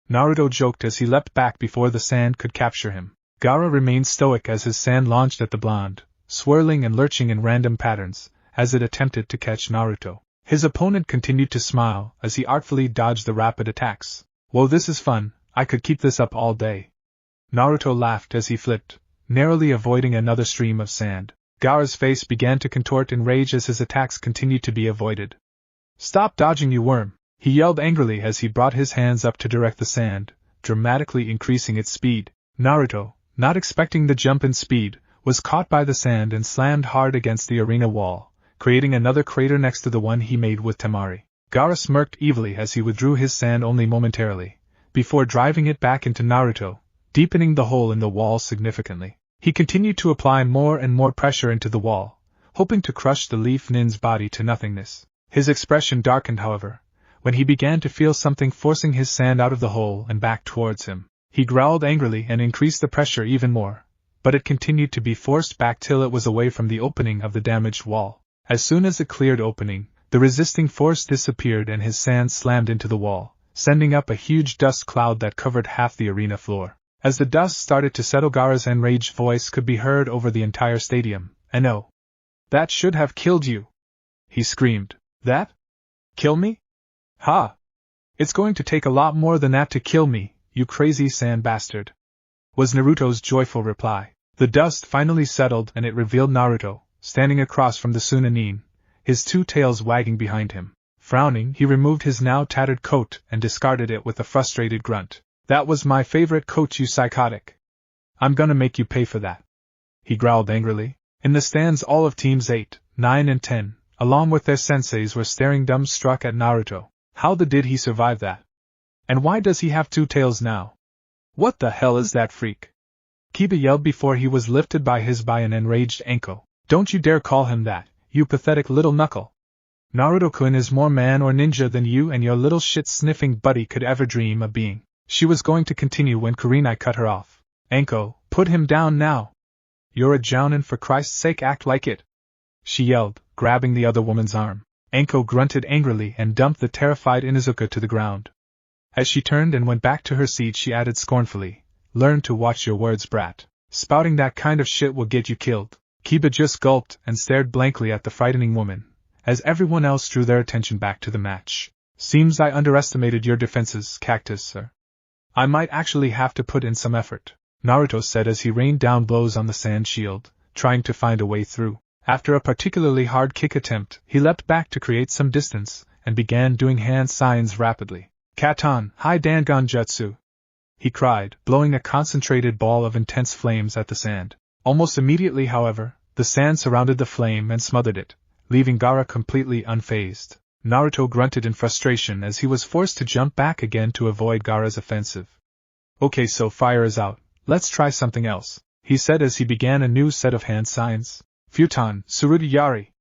A: Naruto joked as he leapt back before the sand could capture him. Gaara remained stoic as his sand launched at the blonde, swirling and lurching in random patterns, as it attempted to catch Naruto. His opponent continued to smile as he artfully dodged the rapid attacks. Whoa, this is fun, I could keep this up all day. Naruto laughed as he flipped, narrowly avoiding another stream of sand. Gaara's face began to contort in rage as his attacks continued to be avoided. Stop dodging, you worm! He yelled angrily as he brought his hands up to direct the sand, dramatically increasing its speed. Naruto, not expecting the jump in speed, was caught by the sand and slammed hard against the arena wall, creating another crater next to the one he made with Temari. Gaara smirked evilly as he withdrew his sand only momentarily, before driving it back into Naruto, deepening the hole in the wall significantly. He continued to apply more and more pressure into the wall, hoping to crush the Leaf Nin's body to nothingness. His expression darkened, however, when he began to feel something forcing his sand out of the hole and back towards him. He growled angrily and increased the pressure even more, but it continued to be forced back till it was away from the opening of the damaged wall. As soon as it cleared opening, the resisting force disappeared and his sand slammed into the wall, sending up a huge dust cloud that covered half the arena floor. As the dust started to settle, Gaara's enraged voice could be heard over the entire stadium. "No. That should have killed you!" he screamed. "That? Kill me? Ha! It's going to take a lot more than that to kill me, you crazy sand bastard," was Naruto's joyful reply. The dust finally settled and it revealed Naruto, standing across from the Sunanin, his 2 tails wagging behind him. Frowning, he removed his now tattered coat and discarded it with a frustrated grunt. "That was my favorite coat, you psychotic. I'm gonna make you pay for that." he growled angrily. In the stands all of teams 8, 9 and 10, along with their senseis were staring dumbstruck at Naruto. How the did he survive that? And why does he have 2 tails now? What the hell is that freak? Kiba yelled before he was lifted by an enraged Anko. Don't you dare call him that, you pathetic little knuckle. Naruto-kun is more man or ninja than you and your little shit-sniffing buddy could ever dream of being. She was going to continue when Kurenai cut her off. Anko, put him down now. You're a jounin, for Christ's sake act like it. She yelled, grabbing the other woman's arm. Anko grunted angrily and dumped the terrified Inuzuka to the ground. As she turned and went back to her seat she added scornfully, learn to watch your words, brat. Spouting that kind of shit will get you killed. Kiba just gulped and stared blankly at the frightening woman, as everyone else drew their attention back to the match. Seems I underestimated your defenses, Cactus, sir. I might actually have to put in some effort, Naruto said as he rained down blows on the sand shield, trying to find a way through. After a particularly hard kick attempt, he leapt back to create some distance, and began doing hand signs rapidly. Katon, Hai Dangon Jutsu! He cried, blowing a concentrated ball of intense flames at the sand. Almost immediately, however, the sand surrounded the flame and smothered it, leaving Gaara completely unfazed. Naruto grunted in frustration as he was forced to jump back again to avoid Gaara's offensive. Okay, so fire is out, let's try something else, he said as he began a new set of hand signs. Futon, Tsurugi Yari!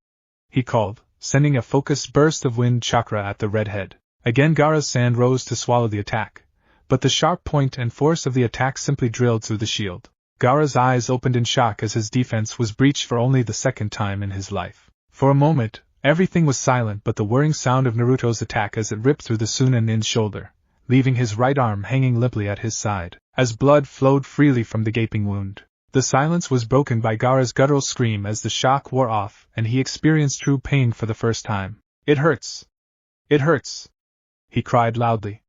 A: He called, sending a focused burst of wind chakra at the redhead. Again Gaara's sand rose to swallow the attack, but the sharp point and force of the attack simply drilled through the shield. Gaara's eyes opened in shock as his defense was breached for only the second time in his life. For a moment, everything was silent but the whirring sound of Naruto's attack as it ripped through the Sunanin's shoulder, leaving his right arm hanging limply at his side, as blood flowed freely from the gaping wound. The silence was broken by Gaara's guttural scream as the shock wore off and he experienced true pain for the first time. It hurts! It hurts! He cried loudly.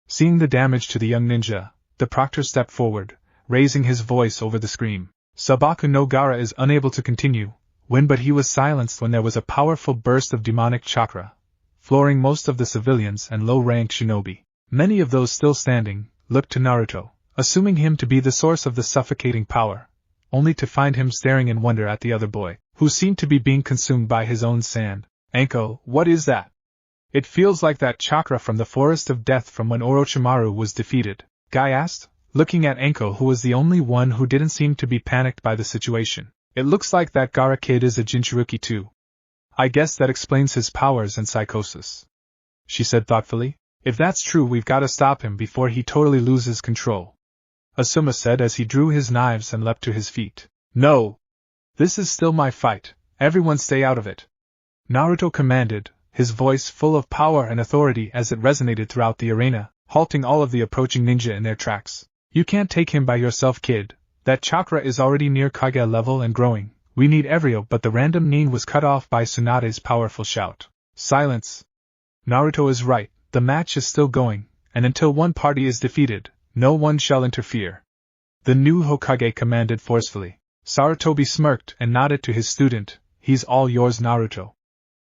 A: Seeing the damage to the young ninja, the proctor stepped forward, raising his voice over the scream. Sabaku no Gaara is unable to continue, but he was silenced when there was a powerful burst of demonic chakra, flooring most of the civilians and low-rank shinobi. Many of those still standing looked to Naruto, assuming him to be the source of the suffocating power, only to find him staring in wonder at the other boy, who seemed to be being consumed by his own sand. Anko, what is that? It feels like that chakra from the Forest of Death from when Orochimaru was defeated, Guy asked, looking at Anko who was the only one who didn't seem to be panicked by the situation. It looks like that Gaara kid is a Jinchuruki too. I guess that explains his powers and psychosis, she said thoughtfully. If that's true we've got to stop him before he totally loses control, Asuma said as he drew his knives and leapt to his feet. No! This is still my fight, everyone stay out of it, Naruto commanded, his voice full of power and authority as it resonated throughout the arena, halting all of the approaching ninja in their tracks. You can't take him by yourself, kid. That chakra is already near Kage level and growing. We need Everio, but the random nin was cut off by Tsunade's powerful shout. Silence! Naruto is right, the match is still going, and until one party is defeated, no one shall interfere. The new Hokage commanded forcefully. Sarutobi smirked and nodded to his student. He's all yours, Naruto.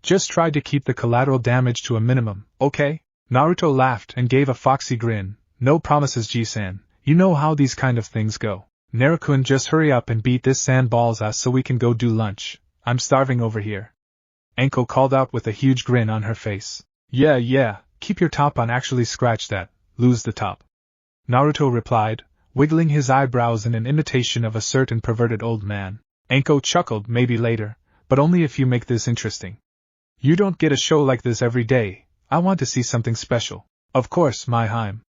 A: Just try to keep the collateral damage to a minimum, okay? Naruto laughed and gave a foxy grin. No promises, Ji-san. You know how these kind of things go. Naruto-kun, just hurry up and beat this sandball's ass so we can go do lunch. I'm starving over here. Anko called out with a huge grin on her face. Yeah, keep your top on, actually scratch that, lose the top. Naruto replied, wiggling his eyebrows in an imitation of a certain perverted old man. Anko chuckled, maybe later, but only if you make this interesting. You don't get a show like this every day, I want to see something special. Of course, my Heim.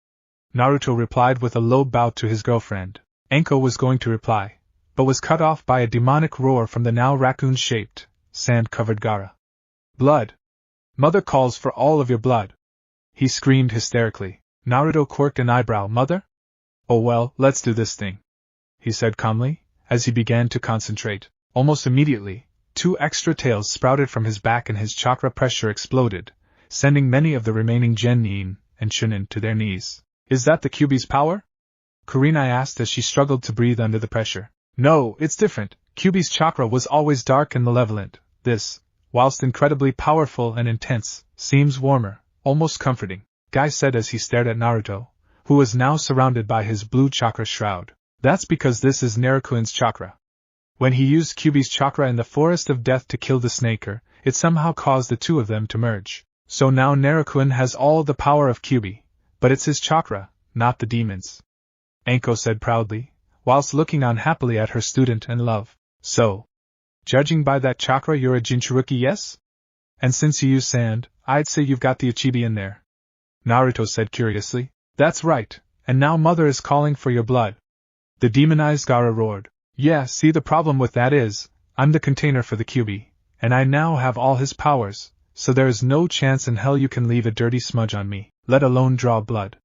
A: Naruto replied with a low bow to his girlfriend. Anko was going to reply, but was cut off by a demonic roar from the now raccoon-shaped, sand-covered Gaara. Blood! Mother calls for all of your blood! He screamed hysterically. Naruto quirked an eyebrow. Mother? Oh well, let's do this thing, he said calmly, as he began to concentrate. Almost immediately, 2 extra tails sprouted from his back and his chakra pressure exploded, sending many of the remaining Genin and Chunin to their knees. Is that the Kyuubi's power? Kurenai asked as she struggled to breathe under the pressure. No, it's different. Kyuubi's chakra was always dark and malevolent. This, whilst incredibly powerful and intense, seems warmer, almost comforting, Guy said as he stared at Naruto, who was now surrounded by his blue chakra shroud. That's because this is Naruto-kun's chakra. When he used Kyuubi's chakra in the Forest of Death to kill the snaker, it somehow caused the two of them to merge. So now Naruto has all the power of Kyuubi, but it's his chakra, not the demon's. Anko said proudly, whilst looking on happily at her student and love. So, judging by that chakra you're a Jinchuruki, yes? And since you use sand, I'd say you've got the Ichibi in there. Naruto said curiously. That's right, and now Mother is calling for your blood. The demonized Gaara roared. Yeah, see the problem with that is, I'm the container for the Kyuubi, and I now have all his powers, so there is no chance in hell you can leave a dirty smudge on me, let alone draw blood.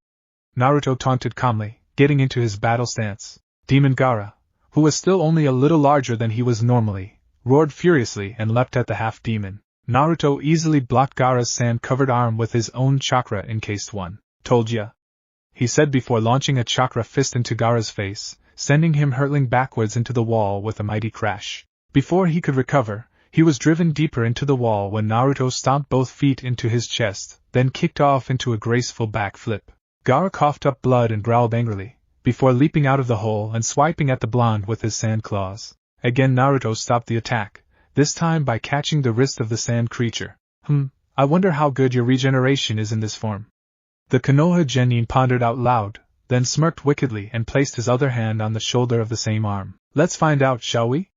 A: Naruto taunted calmly, getting into his battle stance. Demon Gaara, who was still only a little larger than he was normally, roared furiously and leapt at the half-demon. Naruto easily blocked Gaara's sand-covered arm with his own chakra-encased one. Told ya? He said before launching a chakra fist into Gaara's face, sending him hurtling backwards into the wall with a mighty crash. Before he could recover, he was driven deeper into the wall when Naruto stomped both feet into his chest, then kicked off into a graceful backflip. Gaara coughed up blood and growled angrily, before leaping out of the hole and swiping at the blonde with his sand claws. Again Naruto stopped the attack, this time by catching the wrist of the sand creature. I wonder how good your regeneration is in this form. The Konoha Genin pondered out loud, then smirked wickedly and placed his other hand on the shoulder of the same arm. Let's find out, shall we?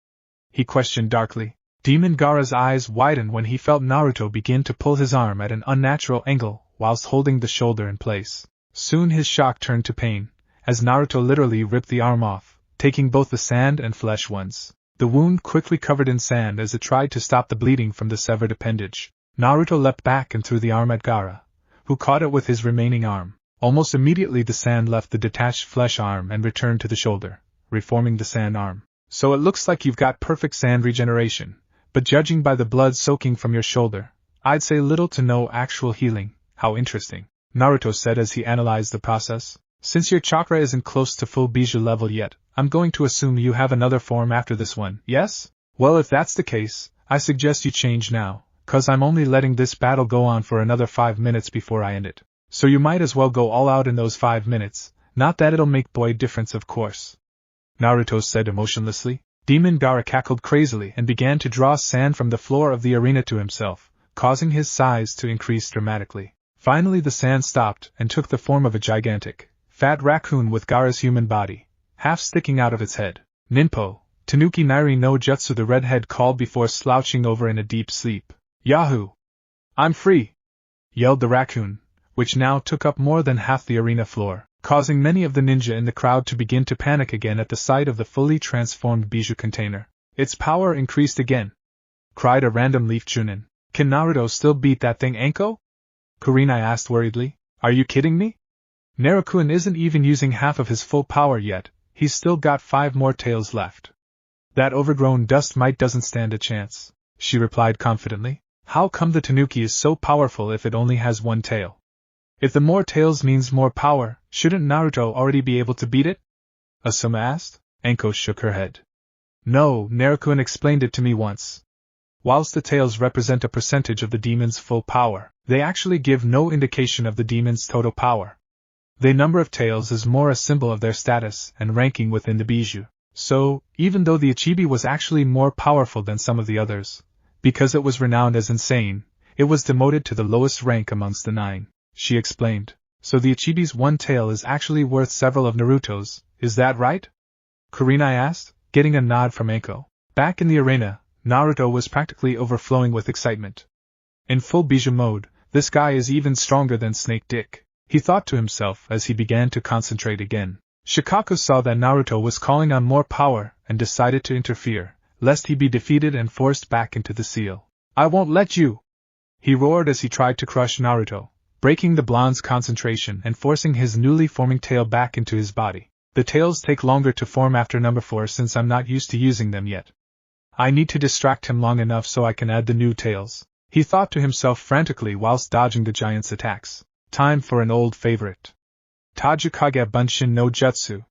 A: He questioned darkly. Demon Gaara's eyes widened when he felt Naruto begin to pull his arm at an unnatural angle whilst holding the shoulder in place. Soon his shock turned to pain, as Naruto literally ripped the arm off, taking both the sand and flesh ones. The wound quickly covered in sand as it tried to stop the bleeding from the severed appendage. Naruto leapt back and threw the arm at Gaara, who caught it with his remaining arm. Almost immediately the sand left the detached flesh arm and returned to the shoulder, reforming the sand arm. So it looks like you've got perfect sand regeneration, but judging by the blood soaking from your shoulder, I'd say little to no actual healing. How interesting, Naruto said as he analyzed the process. Since your chakra isn't close to full Bijuu level yet, I'm going to assume you have another form after this one, yes? Well, if that's the case, I suggest you change now, cause I'm only letting this battle go on for another 5 minutes before I end it. So you might as well go all out in those 5 minutes, not that it'll make boy difference of course. Naruto said emotionlessly. Demon Gaara cackled crazily and began to draw sand from the floor of the arena to himself, causing his size to increase dramatically. Finally the sand stopped and took the form of a gigantic, fat raccoon with Gaara's human body, half sticking out of its head. Ninpo, Tanuki Nairi no Jutsu, the redhead called before slouching over in a deep sleep. Yahoo! I'm free! Yelled the raccoon, which now took up more than half the arena floor, causing many of the ninja in the crowd to begin to panic again at the sight of the fully transformed Bijuu container. Its power increased again, cried a random Leaf Chunin. Can Naruto still beat that thing, Anko? Kurenai asked worriedly. Are you kidding me? Naruto isn't even using half of his full power yet, he's still got 5 more tails left. That overgrown dust mite doesn't stand a chance, she replied confidently. How come the Tanuki is so powerful if it only has 1 tail? If the more tails means more power, shouldn't Naruto already be able to beat it? Asuma asked. Anko shook her head. No, Naruto explained it to me once. Whilst the tails represent a percentage of the demon's full power, they actually give no indication of the demon's total power. The number of tails is more a symbol of their status and ranking within the Bijuu. So, even though the Ichibi was actually more powerful than some of the others, because it was renowned as insane, it was demoted to the lowest rank amongst the 9, she explained. So the Ichibi's 1 tail is actually worth several of Naruto's, is that right? Kurenai asked, getting a nod from Anko. Back in the arena, Naruto was practically overflowing with excitement. In full Bijuu mode, this guy is even stronger than Snake Dick, he thought to himself as he began to concentrate again. Shikaku saw that Naruto was calling on more power and decided to interfere, lest he be defeated and forced back into the seal. I won't let you! He roared as he tried to crush Naruto, breaking the blonde's concentration and forcing his newly forming tail back into his body. The tails take longer to form after number 4 since I'm not used to using them yet. I need to distract him long enough so I can add the new tails, he thought to himself frantically whilst dodging the giant's attacks. Time for an old favorite. Tajukage Bunshin no Jutsu.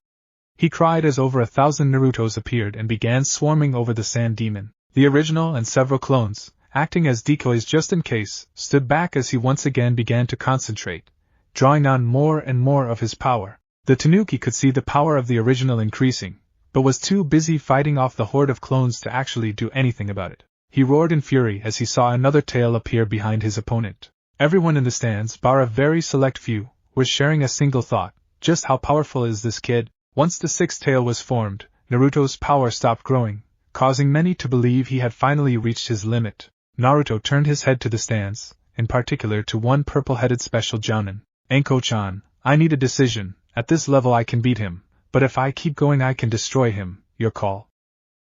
A: He cried as over 1,000 Narutos appeared and began swarming over the sand demon. The original and several clones, acting as decoys just in case, stood back as he once again began to concentrate, drawing on more and more of his power. The Tanuki could see the power of the original increasing, but was too busy fighting off the horde of clones to actually do anything about it. He roared in fury as he saw another tail appear behind his opponent. Everyone in the stands, bar a very select few, was sharing a single thought: just how powerful is this kid? Once the sixth tail was formed, Naruto's power stopped growing, causing many to believe he had finally reached his limit. Naruto turned his head to the stands, in particular to one purple-headed special jounin. Anko-chan, I need a decision. At this level I can beat him, but if I keep going I can destroy him. Your call.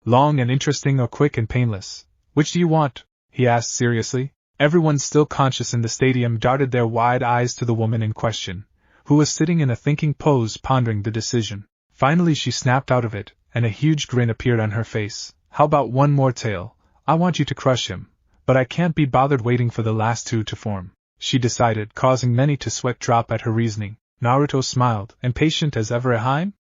A: Long and interesting or quick and painless? Which do you want? He asked seriously. Everyone still conscious in the stadium darted their wide eyes to the woman in question, who was sitting in a thinking pose pondering the decision. Finally she snapped out of it, and a huge grin appeared on her face. How about one more tail? I want you to crush him, but I can't be bothered waiting for the last two to form, she decided, causing many to sweat drop at her reasoning. Naruto smiled, impatient as ever. Aheim?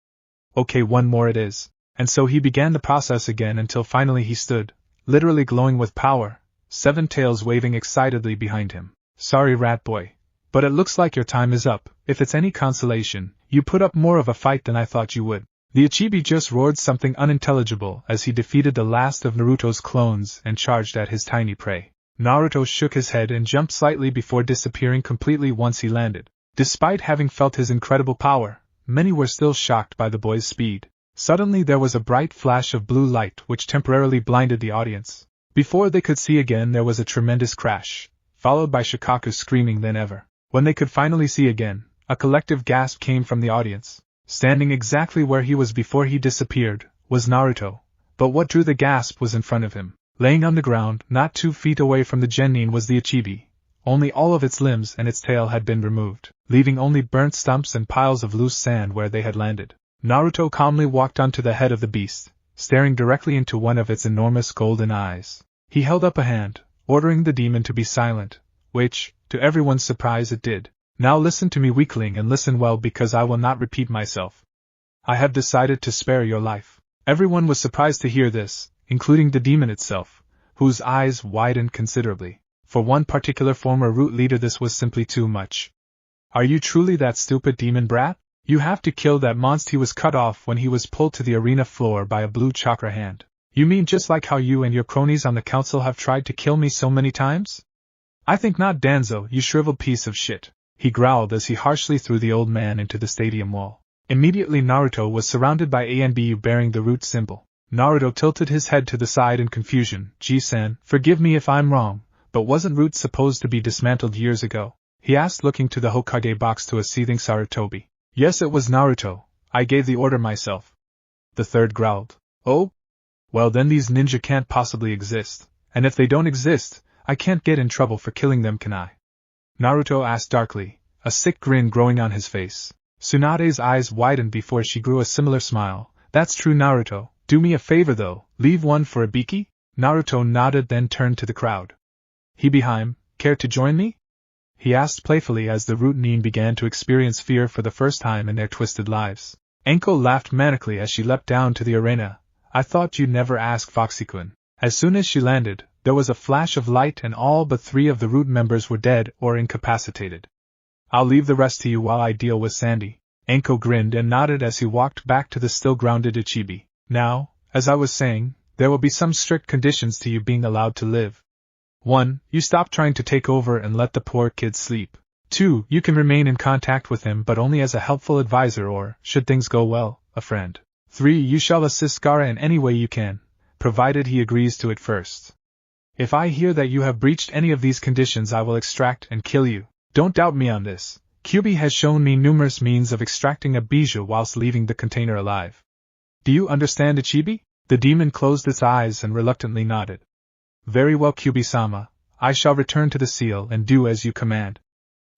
A: Okay, one more it is. And so he began the process again until finally he stood, literally glowing with power, 7 tails waving excitedly behind him. Sorry, rat boy, but it looks like your time is up. If it's any consolation, you put up more of a fight than I thought you would. The Ichibi just roared something unintelligible as he defeated the last of Naruto's clones and charged at his tiny prey. Naruto shook his head and jumped slightly before disappearing completely once he landed. Despite having felt his incredible power, many were still shocked by the boy's speed. Suddenly there was a bright flash of blue light which temporarily blinded the audience. Before they could see again there was a tremendous crash, followed by Shikaku screaming than ever. When they could finally see again, a collective gasp came from the audience. Standing exactly where he was before he disappeared, was Naruto, but what drew the gasp was in front of him. Laying on the ground, not 2 feet away from the genin, was the Ichibi. Only all of its limbs and its tail had been removed, leaving only burnt stumps and piles of loose sand where they had landed. Naruto calmly walked onto the head of the beast, staring directly into one of its enormous golden eyes. He held up a hand, ordering the demon to be silent, which, to everyone's surprise, it did. Now listen to me, weakling, and listen well, because I will not repeat myself. I have decided to spare your life. Everyone was surprised to hear this, including the demon itself, whose eyes widened considerably. For one particular former root leader this was simply too much. Are you truly that stupid demon brat? You have to kill that monster. He was cut off when he was pulled to the arena floor by a blue chakra hand. You mean just like how you and your cronies on the council have tried to kill me so many times? I think not, Danzo, you shriveled piece of shit, he growled as he harshly threw the old man into the stadium wall. Immediately Naruto was surrounded by ANBU bearing the root symbol. Naruto tilted his head to the side in confusion. Ji-san, forgive me if I'm wrong, but wasn't Root supposed to be dismantled years ago? He asked, looking to the Hokage box to a seething Sarutobi. Yes, it was Naruto. I gave the order myself. The third growled. Oh? Well then these ninja can't possibly exist, and if they don't exist, I can't get in trouble for killing them, can I? Naruto asked darkly, a sick grin growing on his face. Tsunade's eyes widened before she grew a similar smile. That's true, Naruto. Do me a favor though, leave one for Ibiki? Naruto nodded, then turned to the crowd. Hibiheim, care to join me? He asked playfully as the root nin began to experience fear for the first time in their twisted lives. Anko laughed manically as she leapt down to the arena. I thought you'd never ask, Foxy-kun. As soon as she landed, there was a flash of light and all but 3 of the root members were dead or incapacitated. I'll leave the rest to you while I deal with Sandy. Anko grinned and nodded as he walked back to the still grounded Ichibi. Now, as I was saying, there will be some strict conditions to you being allowed to live. 1. You stop trying to take over and let the poor kid sleep. 2. You can remain in contact with him but only as a helpful advisor or, should things go well, a friend. 3. You shall assist Gaara in any way you can, provided he agrees to it first. If I hear that you have breached any of these conditions I will extract and kill you. Don't doubt me on this. Kyuubi has shown me numerous means of extracting a bijou whilst leaving the container alive. Do you understand, Ichibi? The demon closed its eyes and reluctantly nodded. Very well, Kyuubi-sama, I shall return to the seal and do as you command.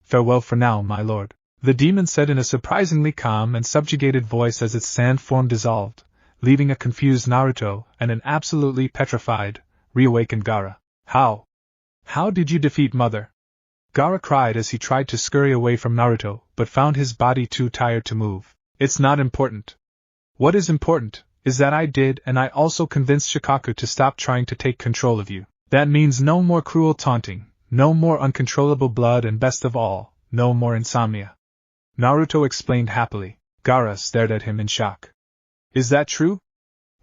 A: Farewell for now, my lord, the demon said in a surprisingly calm and subjugated voice as its sand form dissolved, leaving a confused Naruto and an absolutely petrified, reawakened Gaara. How did you defeat Mother? Gaara cried as he tried to scurry away from Naruto, but found his body too tired to move. It's not important. What is important is that I did, and I also convinced Shikaku to stop trying to take control of you. That means no more cruel taunting, no more uncontrollable blood, and best of all, no more insomnia. Naruto explained happily. Gaara stared at him in shock. Is that true?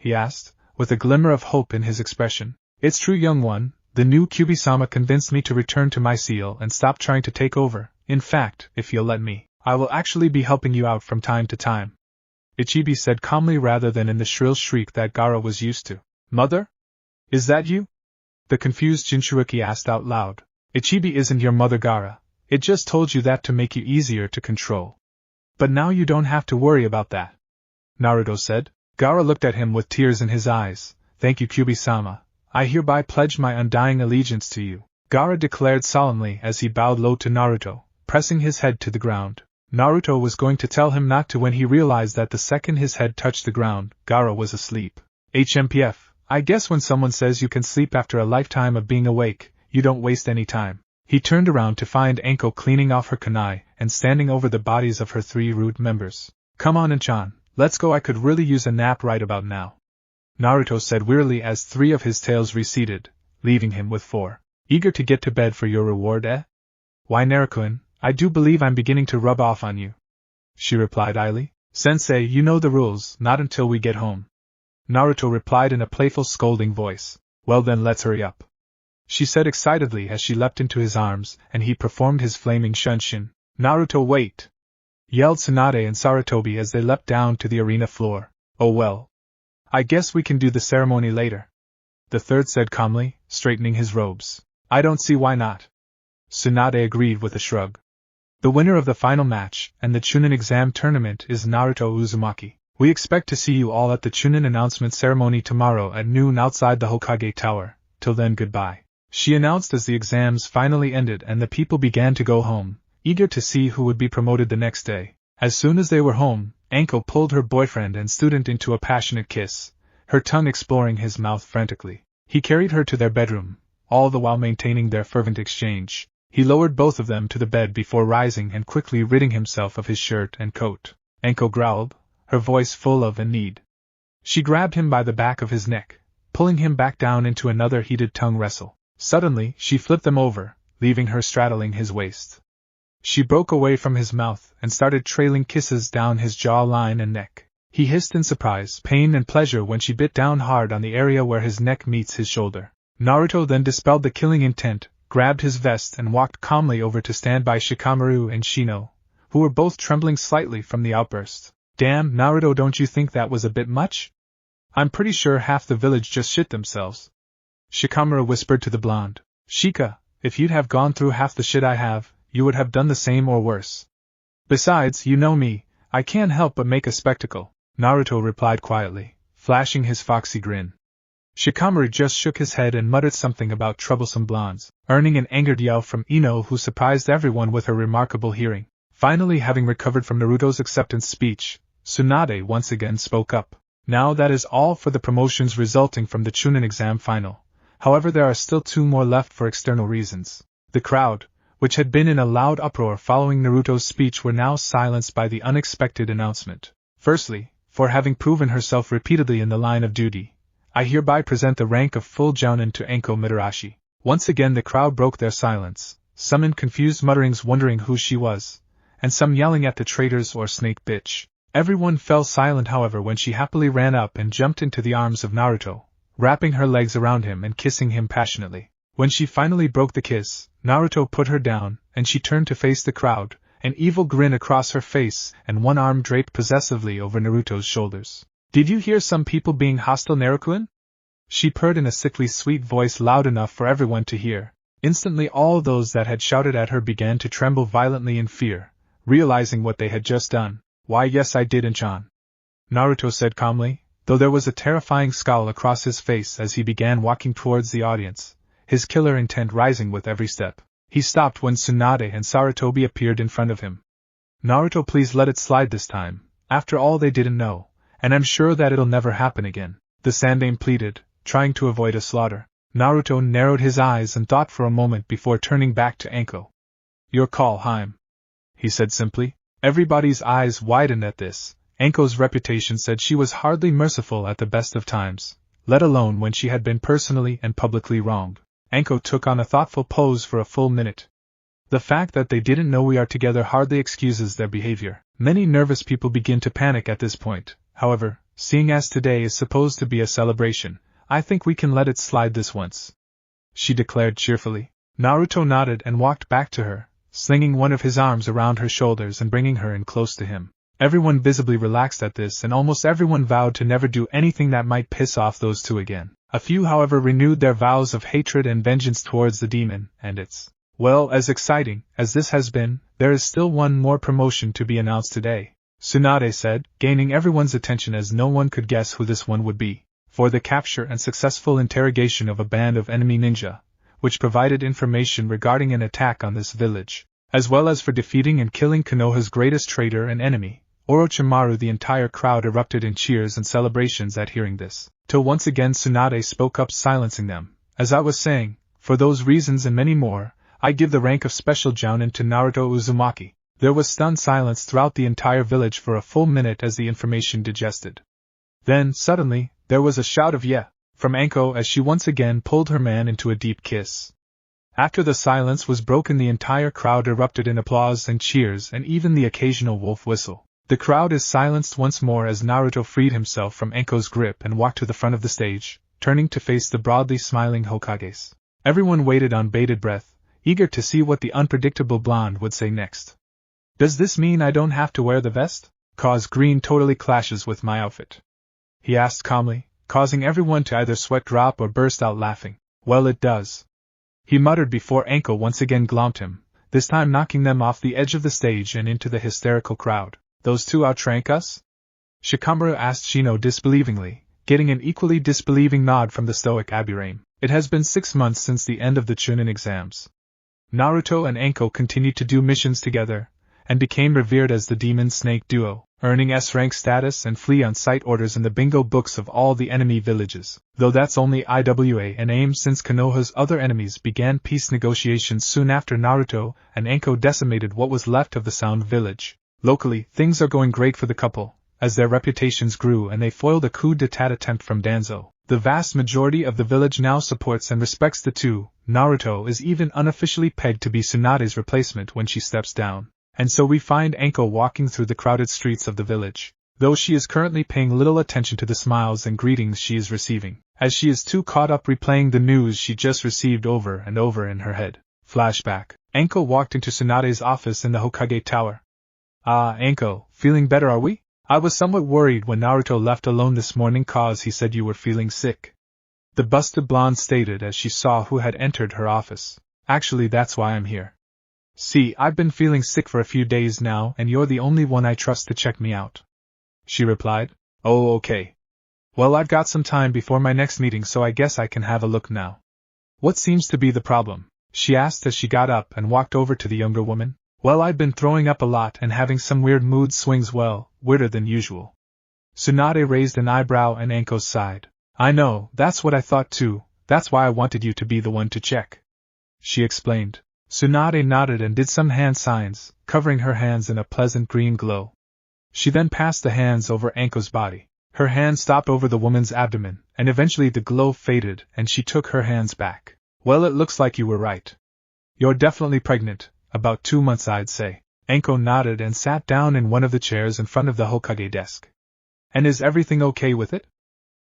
A: he asked, with a glimmer of hope in his expression. It's true, young one, the new Kyubi-sama convinced me to return to my seal and stop trying to take over. In fact, if you'll let me, I will actually be helping you out from time to time. Ichibi said calmly rather than in the shrill shriek that Gaara was used to. Mother? Is that you? The confused Jinchuruki asked out loud. Ichibi isn't your mother, Gaara. It just told you that to make you easier to control. But now you don't have to worry about that, Naruto said. Gaara looked at him with tears in his eyes. Thank you, Kyubi-sama. I hereby pledge my undying allegiance to you, Gaara declared solemnly as he bowed low to Naruto, pressing his head to the ground. Naruto was going to tell him not to when he realized that the second his head touched the ground, Gaara was asleep. HMPF, I guess when someone says you can sleep after a lifetime of being awake, you don't waste any time. He turned around to find Anko cleaning off her kunai and standing over the bodies of her 3 rude members. Come on, Inchan, let's go, I could really use a nap right about now, Naruto said wearily as 3 of his tails receded, leaving him with 4. Eager to get to bed for your reward, eh? Why, Naruto-kun, I do believe I'm beginning to rub off on you, she replied idly. Sensei, you know the rules, not until we get home, Naruto replied in a playful scolding voice. Well then, let's hurry up, she said excitedly as she leapt into his arms and he performed his flaming shunshin. Naruto, wait! Yelled Tsunade and Sarutobi as they leapt down to the arena floor. Oh well, I guess we can do the ceremony later, the third said calmly, straightening his robes. I don't see why not, Tsunade agreed with a shrug. The winner of the final match and the Chunin exam tournament is Naruto Uzumaki. We expect to see you all at the Chunin announcement ceremony tomorrow at noon outside the Hokage Tower. Till then, goodbye, she announced as the exams finally ended and the people began to go home, eager to see who would be promoted the next day. As soon as they were home, Anko pulled her boyfriend and student into a passionate kiss, her tongue exploring his mouth frantically. He carried her to their bedroom, all the while maintaining their fervent exchange. He lowered both of them to the bed before rising and quickly ridding himself of his shirt and coat. Anko growled, her voice full of need. She grabbed him by the back of his neck, pulling him back down into another heated tongue wrestle. Suddenly, she flipped them over, leaving her straddling his waist. She broke away from his mouth and started trailing kisses down his jawline and neck. He hissed in surprise, pain and pleasure when she bit down hard on the area where his neck meets his shoulder. Naruto then dispelled the killing intent, grabbed his vest and walked calmly over to stand by Shikamaru and Shino, who were both trembling slightly from the outburst. Damn, Naruto, don't you think that was a bit much? I'm pretty sure half the village just shit themselves, Shikamaru whispered to the blonde. Shika, if you'd have gone through half the shit I have, you would have done the same or worse. Besides, you know me, I can't help but make a spectacle, Naruto replied quietly, flashing his foxy grin. Shikamaru just shook his head and muttered something about troublesome blondes, earning an angered yell from Ino, who surprised everyone with her remarkable hearing. Finally, having recovered from Naruto's acceptance speech, Tsunade once again spoke up. Now that is all for the promotions resulting from the Chunin exam final. However, there are still 2 more left for external reasons. The crowd, which had been in a loud uproar following Naruto's speech, were now silenced by the unexpected announcement. Firstly, for having proven herself repeatedly in the line of duty, I hereby present the rank of full jounin to Anko Mitarashi. Once again the crowd broke their silence, some in confused mutterings wondering who she was, and some yelling at the traitors or snake bitch. Everyone fell silent, however, when she happily ran up and jumped into the arms of Naruto, wrapping her legs around him and kissing him passionately. When she finally broke the kiss, Naruto put her down, and she turned to face the crowd, an evil grin across her face and one arm draped possessively over Naruto's shoulders. Did you hear some people being hostile, Naruto-kun? She purred in a sickly sweet voice loud enough for everyone to hear. Instantly all those that had shouted at her began to tremble violently in fear, realizing what they had just done. Why, yes, I did, Inchan, Naruto said calmly, though there was a terrifying scowl across his face as he began walking towards the audience, his killer intent rising with every step. He stopped when Tsunade and Sarutobi appeared in front of him. Naruto, please let it slide this time. After all, they didn't know, and I'm sure that it'll never happen again, the Sandaime pleaded, trying to avoid a slaughter. Naruto narrowed his eyes and thought for a moment before turning back to Anko. Your call, Haim, he said simply. Everybody's eyes widened at this. Anko's reputation said she was hardly merciful at the best of times, let alone when she had been personally and publicly wronged. Anko took on a thoughtful pose for a full minute. The fact that they didn't know we are together hardly excuses their behavior. Many nervous people begin to panic at this point. However, Seeing as today is supposed to be a celebration, I think we can let it slide this once," she declared cheerfully. Naruto nodded and walked back to her, slinging one of his arms around her shoulders and bringing her in close to him. Everyone visibly relaxed at this, and almost everyone vowed to never do anything that might piss off those two again. A few, however, renewed their vows of hatred and vengeance towards the demon, and it's, well, as exciting as this has been, there is still one more promotion to be announced today, Tsunade said, gaining everyone's attention as no one could guess who this one would be. For the capture and successful interrogation of a band of enemy ninja, which provided information regarding an attack on this village, as well as for defeating and killing Konoha's greatest traitor and enemy, Orochimaru. The entire crowd erupted in cheers and celebrations at hearing this, till once again Tsunade spoke up, silencing them. "As I was saying, for those reasons and many more, I give the rank of Special Jounin to Naruto Uzumaki." There was stunned silence throughout the entire village for a full minute as the information digested. Then, suddenly, there was a shout of "yeah" from Anko as she once again pulled her man into a deep kiss. After the silence was broken, the entire crowd erupted in applause and cheers, and even the occasional wolf whistle. The crowd is silenced once more as Naruto freed himself from Anko's grip and walked to the front of the stage, turning to face the broadly smiling Hokages. Everyone waited on bated breath, eager to see what the unpredictable blonde would say next. "Does this mean I don't have to wear the vest? 'Cause green totally clashes with my outfit," he asked calmly, causing everyone to either sweat drop or burst out laughing. "Well, it does," he muttered before Anko once again glomped him, this time knocking them off the edge of the stage and into the hysterical crowd. "Those two outrank us?" Shikamaru asked Shino disbelievingly, getting an equally disbelieving nod from the stoic Aburaim. It has been 6 months since the end of the Chunin exams. Naruto and Anko continued to do missions together, and became revered as the Demon Snake Duo, earning S-rank status and flee on-site orders in the bingo books of all the enemy villages, though that's only IWA and AIM since Konoha's other enemies began peace negotiations soon after Naruto and Anko decimated what was left of the Sound Village. Locally, things are going great for the couple, as their reputations grew and they foiled a coup d'etat attempt from Danzo. The vast majority of the village now supports and respects the two. Naruto is even unofficially pegged to be Tsunade's replacement when she steps down. And so we find Anko walking through the crowded streets of the village, though she is currently paying little attention to the smiles and greetings she is receiving, as she is too caught up replaying the news she just received over and over in her head. Flashback. Anko walked into Tsunade's office in the Hokage Tower. "Ah, Anko, feeling better are we? I was somewhat worried when Naruto left alone this morning cause he said you were feeling sick," the busted blonde stated as she saw who had entered her office. "Actually, that's why I'm here. See, I've been feeling sick for a few days now and you're the only one I trust to check me out," she replied. "Oh, okay. Well, I've got some time before my next meeting so I guess I can have a look now." "What seems to be the problem?" she asked as she got up and walked over to the younger woman. "Well, I've been throwing up a lot and having some weird mood swings, well, weirder than usual." Tsunade raised an eyebrow and Anko sighed. "I know, that's what I thought too, that's why I wanted you to be the one to check," she explained. Tsunade nodded and did some hand signs, covering her hands in a pleasant green glow. She then passed the hands over Anko's body. Her hand stopped over the woman's abdomen, and eventually the glow faded and she took her hands back. "Well, it looks like you were right. You're definitely pregnant. About 2 months, I'd say." Anko nodded and sat down in one of the chairs in front of the Hokage desk. "And is everything okay with it?"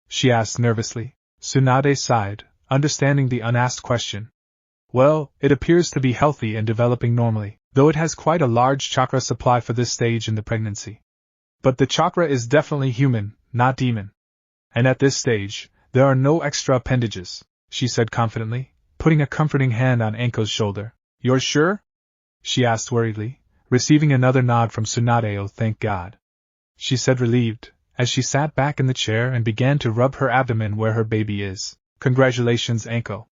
A: she asked nervously. Tsunade sighed, understanding the unasked question. "Well, it appears to be healthy and developing normally, though it has quite a large chakra supply for this stage in the pregnancy. But the chakra is definitely human, not demon. And at this stage, there are no extra appendages," she said confidently, putting a comforting hand on Anko's shoulder. "You're sure?" she asked worriedly, receiving another nod from Tsunade. "Oh, thank God," she said relieved, as she sat back in the chair and began to rub her abdomen where her baby is. "Congratulations, Anko.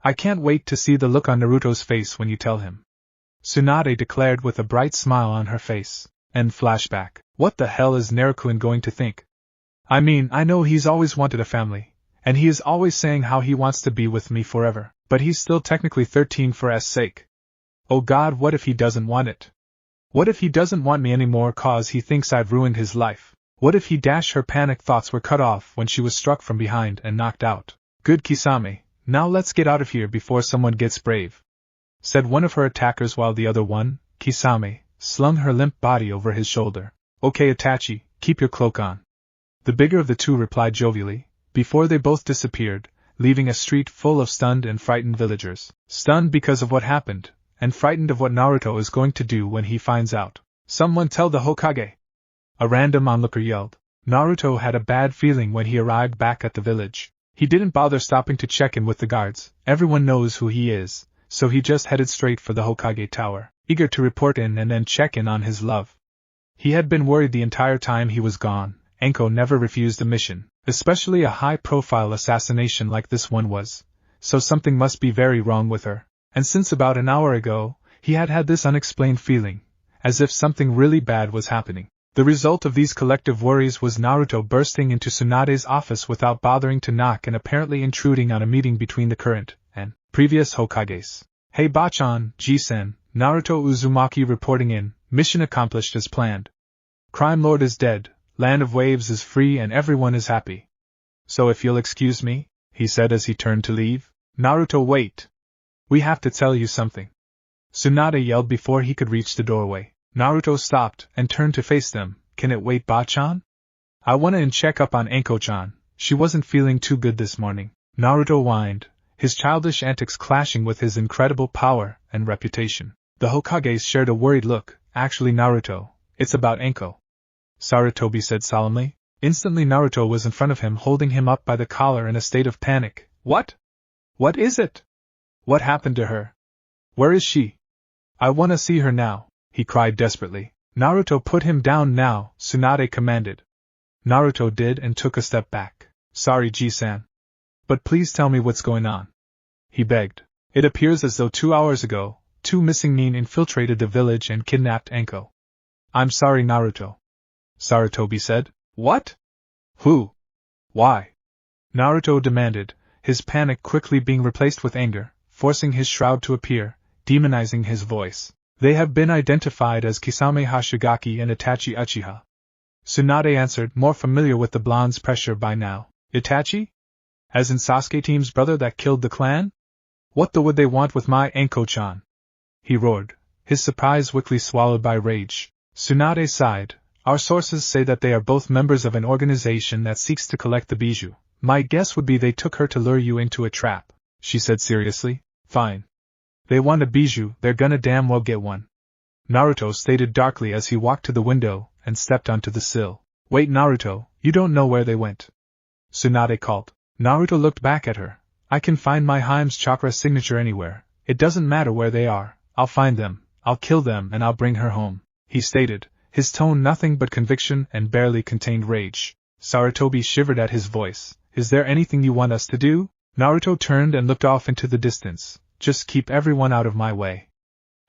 A: I can't wait to see the look on Naruto's face when you tell him," Tsunade declared with a bright smile on her face. And flashback. What the hell is Naruto going to think? I mean, I know he's always wanted a family, and he is always saying how he wants to be with me forever, but he's still technically 13 for S sake. Oh God, what if he doesn't want it? What if he doesn't want me anymore cause he thinks I've ruined his life? What if he Her panicked thoughts were cut off when she was struck from behind and knocked out. "Good, Kisame, now let's get out of here before someone gets brave," said one of her attackers while the other one, Kisame, slung her limp body over his shoulder. "Okay, Itachi, keep your cloak on. The bigger of the two replied jovially, before they both disappeared, leaving a street full of stunned and frightened villagers. Stunned because of what happened, and frightened of what Naruto is going to do when he finds out. Someone tell the Hokage! A random onlooker yelled. Naruto had a bad feeling when he arrived back at the village. He didn't bother stopping to check in with the guards, everyone knows who he is, so he just headed straight for the Hokage tower, eager to report in and then check in on his love. He had been worried the entire time he was gone. Anko never refused a mission, especially a high-profile assassination like this one was, so something must be very wrong with her. And since about an hour ago, he had had this unexplained feeling, as if something really bad was happening. The result of these collective worries was Naruto bursting into Tsunade's office without bothering to knock and apparently intruding on a meeting between the current and previous Hokages. Hey Bachan, G-sen, Naruto Uzumaki reporting in, mission accomplished as planned. Crime Lord is dead, Land of Waves is free and everyone is happy. So if you'll excuse me, he said as he turned to leave. Naruto, wait. We have to tell you something. Tsunade yelled before he could reach the doorway. Naruto stopped and turned to face them. Can it wait, Bachan? I want to check up on Anko-chan. She wasn't feeling too good this morning. Naruto whined, his childish antics clashing with his incredible power and reputation. The Hokages shared a worried look. Actually, Naruto, it's about Anko, Sarutobi said solemnly. Instantly Naruto was in front of him, holding him up by the collar in a state of panic. What? What is it? What happened to her? Where is she? I want to see her now, he cried desperately. Naruto, put him down now, Tsunade commanded. Naruto did and took a step back. Sorry, G-san. But please tell me what's going on, he begged. It appears as though 2 hours ago, 2 missing nin infiltrated the village and kidnapped Anko. I'm sorry, Naruto, Sarutobi said. What? Who? Why? Naruto demanded, his panic quickly being replaced with anger, forcing his shroud to appear, demonizing his voice. They have been identified as Kisame Hashigaki and Itachi Uchiha, Tsunade answered, more familiar with the blonde's pressure by now. Itachi? As in Sasuke team's brother that killed the clan? What the would they want with my Anko-chan? He roared, his surprise quickly swallowed by rage. Tsunade sighed. Our sources say that they are both members of an organization that seeks to collect the bijou. My guess would be they took her to lure you into a trap, she said seriously. Fine. They want a bijou, they're gonna damn well get one, Naruto stated darkly as he walked to the window and stepped onto the sill. Wait, Naruto, you don't know where they went, Tsunade called. Naruto looked back at her. I can find my Heims chakra signature anywhere. It doesn't matter where they are. I'll find them, I'll kill them, and I'll bring her home, he stated, his tone nothing but conviction and barely contained rage. Sarutobi shivered at his voice. Is there anything you want us to do? Naruto turned and looked off into the distance. Just keep everyone out of my way.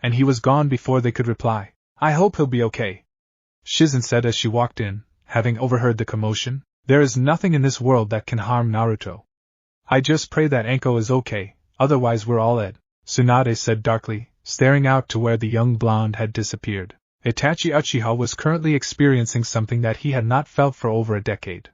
A: And he was gone before they could reply. I hope he'll be okay, Shizen said as she walked in, having overheard the commotion. There is nothing in this world that can harm Naruto. I just pray that Anko is okay, otherwise we're all dead, Tsunade said darkly, staring out to where the young blonde had disappeared. Itachi Uchiha was currently experiencing something that he had not felt for over a decade.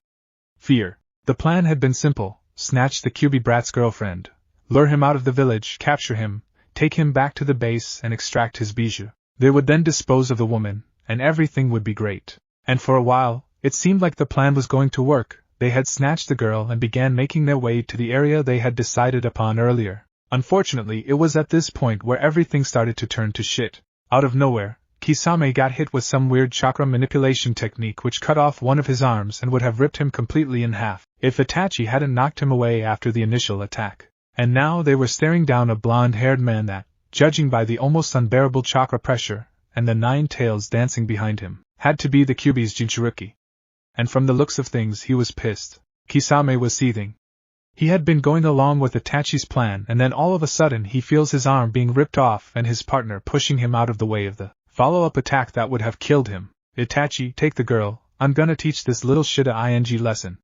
A: Fear. The plan had been simple: snatch the Kyuubi brat's girlfriend, lure him out of the village, capture him, take him back to the base and extract his bijou. They would then dispose of the woman, and everything would be great. And for a while, it seemed like the plan was going to work. They had snatched the girl and began making their way to the area they had decided upon earlier. Unfortunately, it was at this point where everything started to turn to shit. Out of nowhere, Kisame got hit with some weird chakra manipulation technique which cut off one of his arms and would have ripped him completely in half if Itachi hadn't knocked him away after the initial attack. And now they were staring down a blonde-haired man that, judging by the almost unbearable chakra pressure, and the 9 tails dancing behind him, had to be the Kyuubi's Jinchuruki. And from the looks of things he was pissed. Kisame was seething. He had been going along with Itachi's plan, and then all of a sudden he feels his arm being ripped off and his partner pushing him out of the way of the follow-up attack that would have killed him. Itachi, take the girl, I'm gonna teach this little shit a ing lesson,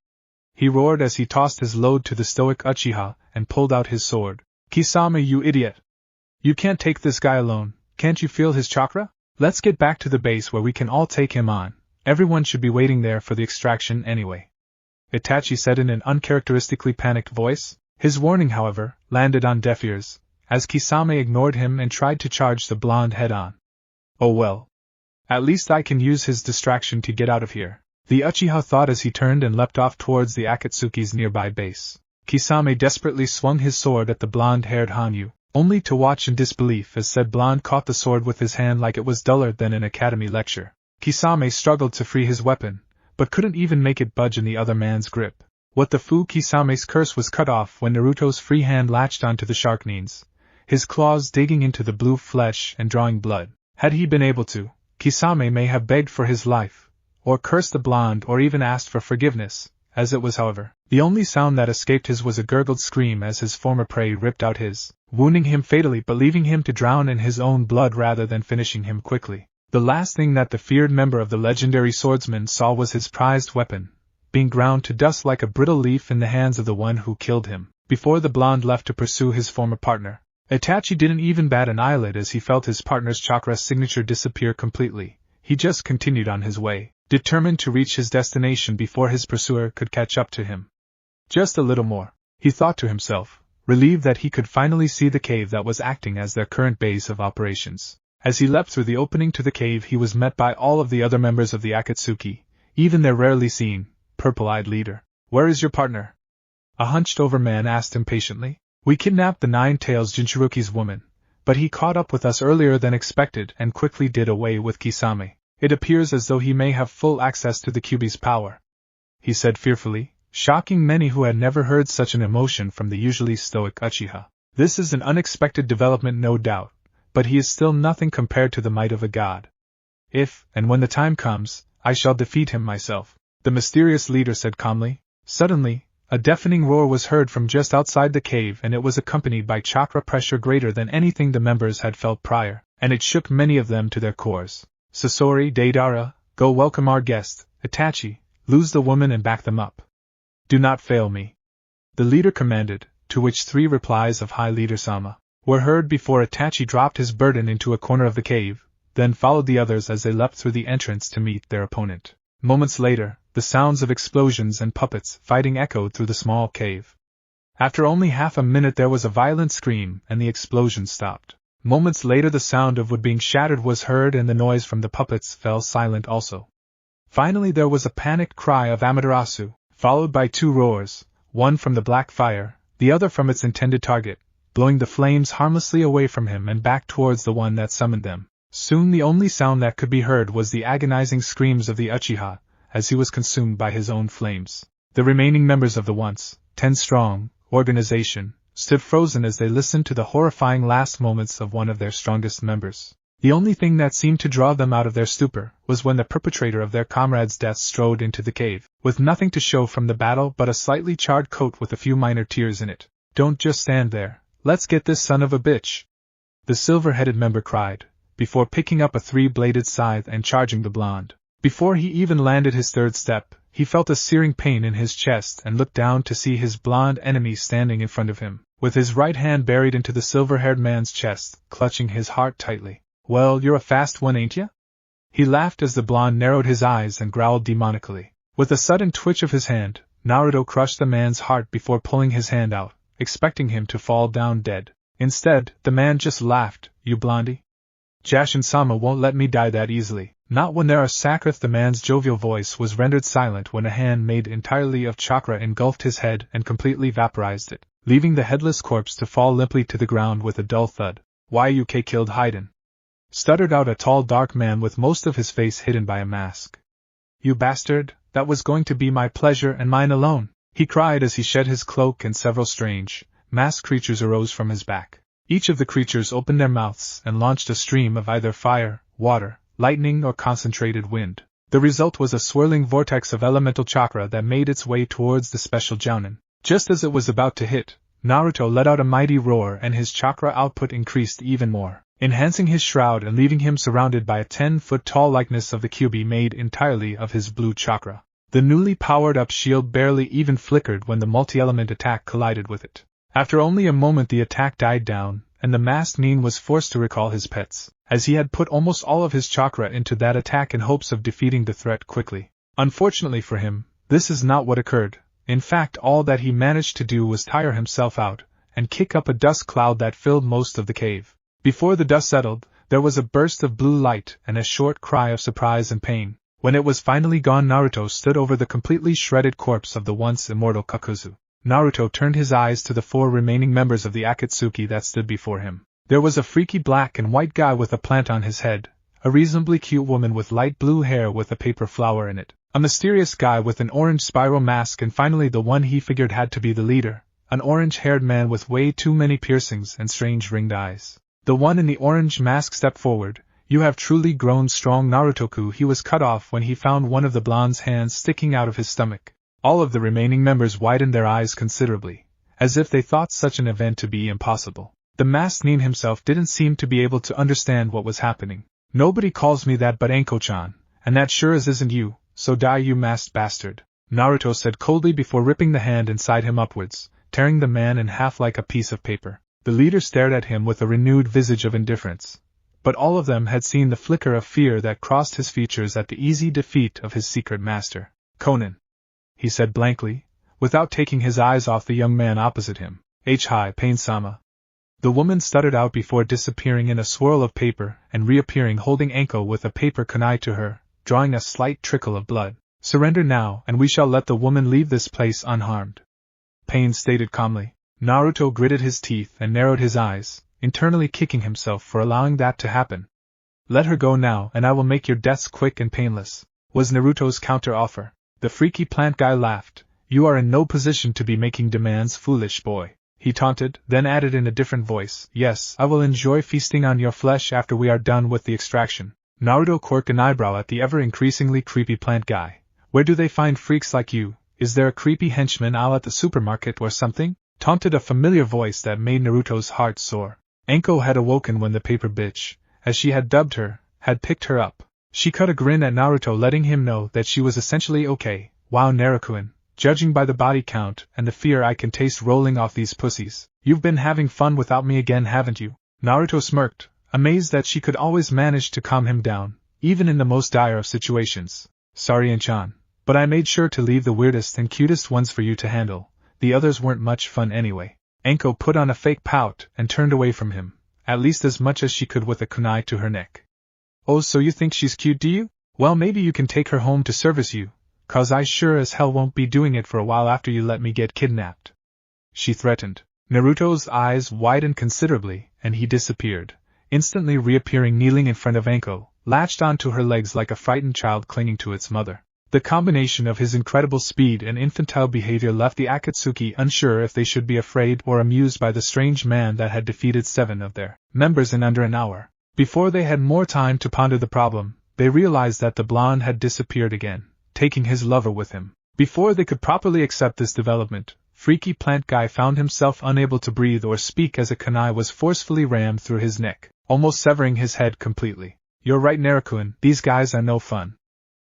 A: he roared as he tossed his load to the stoic Uchiha and pulled out his sword. Kisame, you idiot! You can't take this guy alone, can't you feel his chakra? Let's get back to the base where we can all take him on. Everyone should be waiting there for the extraction anyway, Itachi said in an uncharacteristically panicked voice. His warning, however, landed on deaf ears, as Kisame ignored him and tried to charge the blonde head-on. Oh well. At least I can use his distraction to get out of here, The Uchiha thought as he turned and leapt off towards the Akatsuki's nearby base. Kisame desperately swung his sword at the blonde-haired Hanyu, only to watch in disbelief as said blonde caught the sword with his hand like it was duller than an academy lecture. Kisame struggled to free his weapon, but couldn't even make it budge in the other man's grip. What the fu! Kisame's curse was cut off when Naruto's free hand latched onto the sharknines, his claws digging into the blue flesh and drawing blood. Had he been able to, Kisame may have begged for his life, or cursed the blonde or even asked for forgiveness. As it was, however, the only sound that escaped his was a gurgled scream as his former prey ripped out his, wounding him fatally but leaving him to drown in his own blood rather than finishing him quickly. The last thing that the feared member of the legendary swordsman saw was his prized weapon, being ground to dust like a brittle leaf in the hands of the one who killed him, before the blonde left to pursue his former partner. Itachi didn't even bat an eyelid as he felt his partner's chakra signature disappear completely. He just continued on his way, determined to reach his destination before his pursuer could catch up to him. Just a little more, he thought to himself, relieved that he could finally see the cave that was acting as their current base of operations. As he leapt through the opening to the cave, he was met by all of the other members of the Akatsuki, even their rarely seen, purple-eyed leader. "Where is your partner?" a hunched-over man asked impatiently. "We kidnapped the Nine-Tails Jinchuruki's woman, but he caught up with us earlier than expected and quickly did away with Kisame. It appears as though he may have full access to the Kyuubi's power," he said fearfully, shocking many who had never heard such an emotion from the usually stoic Uchiha. "This is an unexpected development, no doubt, but he is still nothing compared to the might of a god. If, and when the time comes, I shall defeat him myself," the mysterious leader said calmly. Suddenly, a deafening roar was heard from just outside the cave, and it was accompanied by chakra pressure greater than anything the members had felt prior, and it shook many of them to their cores. "Sasori, Deidara, go welcome our guest. Itachi, lose the woman and back them up. Do not fail me," the leader commanded, to which 3 replies of High Leader Sama were heard before Itachi dropped his burden into a corner of the cave, then followed the others as they leapt through the entrance to meet their opponent. Moments later, the sounds of explosions and puppets fighting echoed through the small cave. After only half a minute there was a violent scream and the explosion stopped. Moments later the sound of wood being shattered was heard and the noise from the puppets fell silent also. Finally there was a panicked cry of Amaterasu, followed by 2 roars, one from the black fire, the other from its intended target, blowing the flames harmlessly away from him and back towards the one that summoned them. Soon the only sound that could be heard was the agonizing screams of the Uchiha, as he was consumed by his own flames. The remaining members of the once 10-strong organization stood frozen as they listened to the horrifying last moments of one of their strongest members. The only thing that seemed to draw them out of their stupor was when the perpetrator of their comrade's death strode into the cave, with nothing to show from the battle but a slightly charred coat with a few minor tears in it. "Don't just stand there, let's get this son of a bitch," the silver-headed member cried, before picking up a 3-bladed scythe and charging the blonde. Before he even landed his 3rd step, he felt a searing pain in his chest and looked down to see his blonde enemy standing in front of him, with his right hand buried into the silver-haired man's chest, clutching his heart tightly. "Well, you're a fast one, ain't ya?" He laughed as the blonde narrowed his eyes and growled demonically. With a sudden twitch of his hand, Naruto crushed the man's heart before pulling his hand out, expecting him to fall down dead. Instead, the man just laughed. "You blondie? Jashin-sama won't let me die that easily." "Not when there are Sakrith." The man's jovial voice was rendered silent when a hand made entirely of chakra engulfed his head and completely vaporized it, leaving the headless corpse to fall limply to the ground with a dull thud. "Why you killed Haiden?" stuttered out a tall dark man with most of his face hidden by a mask. "You bastard, that was going to be my pleasure and mine alone," he cried as he shed his cloak and several strange, masked creatures arose from his back. Each of the creatures opened their mouths and launched a stream of either fire, water, lightning or concentrated wind. The result was a swirling vortex of elemental chakra that made its way towards the special jounin. Just as it was about to hit, Naruto let out a mighty roar and his chakra output increased even more, enhancing his shroud and leaving him surrounded by a 10-foot-tall likeness of the Kyuubi made entirely of his blue chakra. The newly powered-up shield barely even flickered when the multi-element attack collided with it. After only a moment the attack died down, and the masked Nin was forced to recall his pets, as he had put almost all of his chakra into that attack in hopes of defeating the threat quickly. Unfortunately for him, this is not what occurred. In fact, all that he managed to do was tire himself out, and kick up a dust cloud that filled most of the cave. Before the dust settled, there was a burst of blue light and a short cry of surprise and pain. When it was finally gone, Naruto stood over the completely shredded corpse of the once immortal Kakuzu. Naruto turned his eyes to the 4 remaining members of the Akatsuki that stood before him. There was a freaky black and white guy with a plant on his head, a reasonably cute woman with light blue hair with a paper flower in it, a mysterious guy with an orange spiral mask, and finally the one he figured had to be the leader, an orange-haired man with way too many piercings and strange ringed eyes. The one in the orange mask stepped forward. "You have truly grown strong, Naruto-ku." He was cut off when he found one of the blonde's hands sticking out of his stomach. All of the remaining members widened their eyes considerably, as if they thought such an event to be impossible. The masked nin himself didn't seem to be able to understand what was happening. "Nobody calls me that but Anko-chan, and that sure as isn't you, so die you masked bastard," Naruto said coldly before ripping the hand inside him upwards, tearing the man in half like a piece of paper. The leader stared at him with a renewed visage of indifference, but all of them had seen the flicker of fear that crossed his features at the easy defeat of his secret master. "Conan," he said blankly, without taking his eyes off the young man opposite him. "Hi, Pain-sama." The woman stuttered out before disappearing in a swirl of paper and reappearing holding Anko with a paper kunai to her, drawing a slight trickle of blood. "Surrender now, and we shall let the woman leave this place unharmed," Pain stated calmly. Naruto gritted his teeth and narrowed his eyes, internally kicking himself for allowing that to happen. "Let her go now, and I will make your deaths quick and painless," was Naruto's counter-offer. The freaky plant guy laughed. "You are in no position to be making demands, foolish boy," he taunted, then added in a different voice, "Yes, I will enjoy feasting on your flesh after we are done with the extraction." Naruto quirked an eyebrow at the ever-increasingly creepy plant guy. "Where do they find freaks like you? Is there a creepy henchman aisle at the supermarket or something?" taunted a familiar voice that made Naruto's heart soar. Anko had awoken when the paper bitch, as she had dubbed her, had picked her up. She cut a grin at Naruto, letting him know that she was essentially okay. "Wow, Naruto-kun, judging by the body count and the fear I can taste rolling off these pussies, you've been having fun without me again, haven't you?" Naruto smirked, amazed that she could always manage to calm him down, even in the most dire of situations. "Sorry, An-chan, but I made sure to leave the weirdest and cutest ones for you to handle. The others weren't much fun anyway." Anko put on a fake pout and turned away from him, at least as much as she could with a kunai to her neck. "Oh, so you think she's cute, do you? Well, maybe you can take her home to service you, 'cause I sure as hell won't be doing it for a while after you let me get kidnapped," she threatened. Naruto's eyes widened considerably, and he disappeared, instantly reappearing kneeling in front of Anko, latched onto her legs like a frightened child clinging to its mother. The combination of his incredible speed and infantile behavior left the Akatsuki unsure if they should be afraid or amused by the strange man that had defeated 7 of their members in under an hour. Before they had more time to ponder the problem, they realized that the blonde had disappeared again, taking his lover with him. Before they could properly accept this development, freaky plant guy found himself unable to breathe or speak as a kunai was forcefully rammed through his neck, almost severing his head completely. "You're right, Naruto-kun, these guys are no fun,"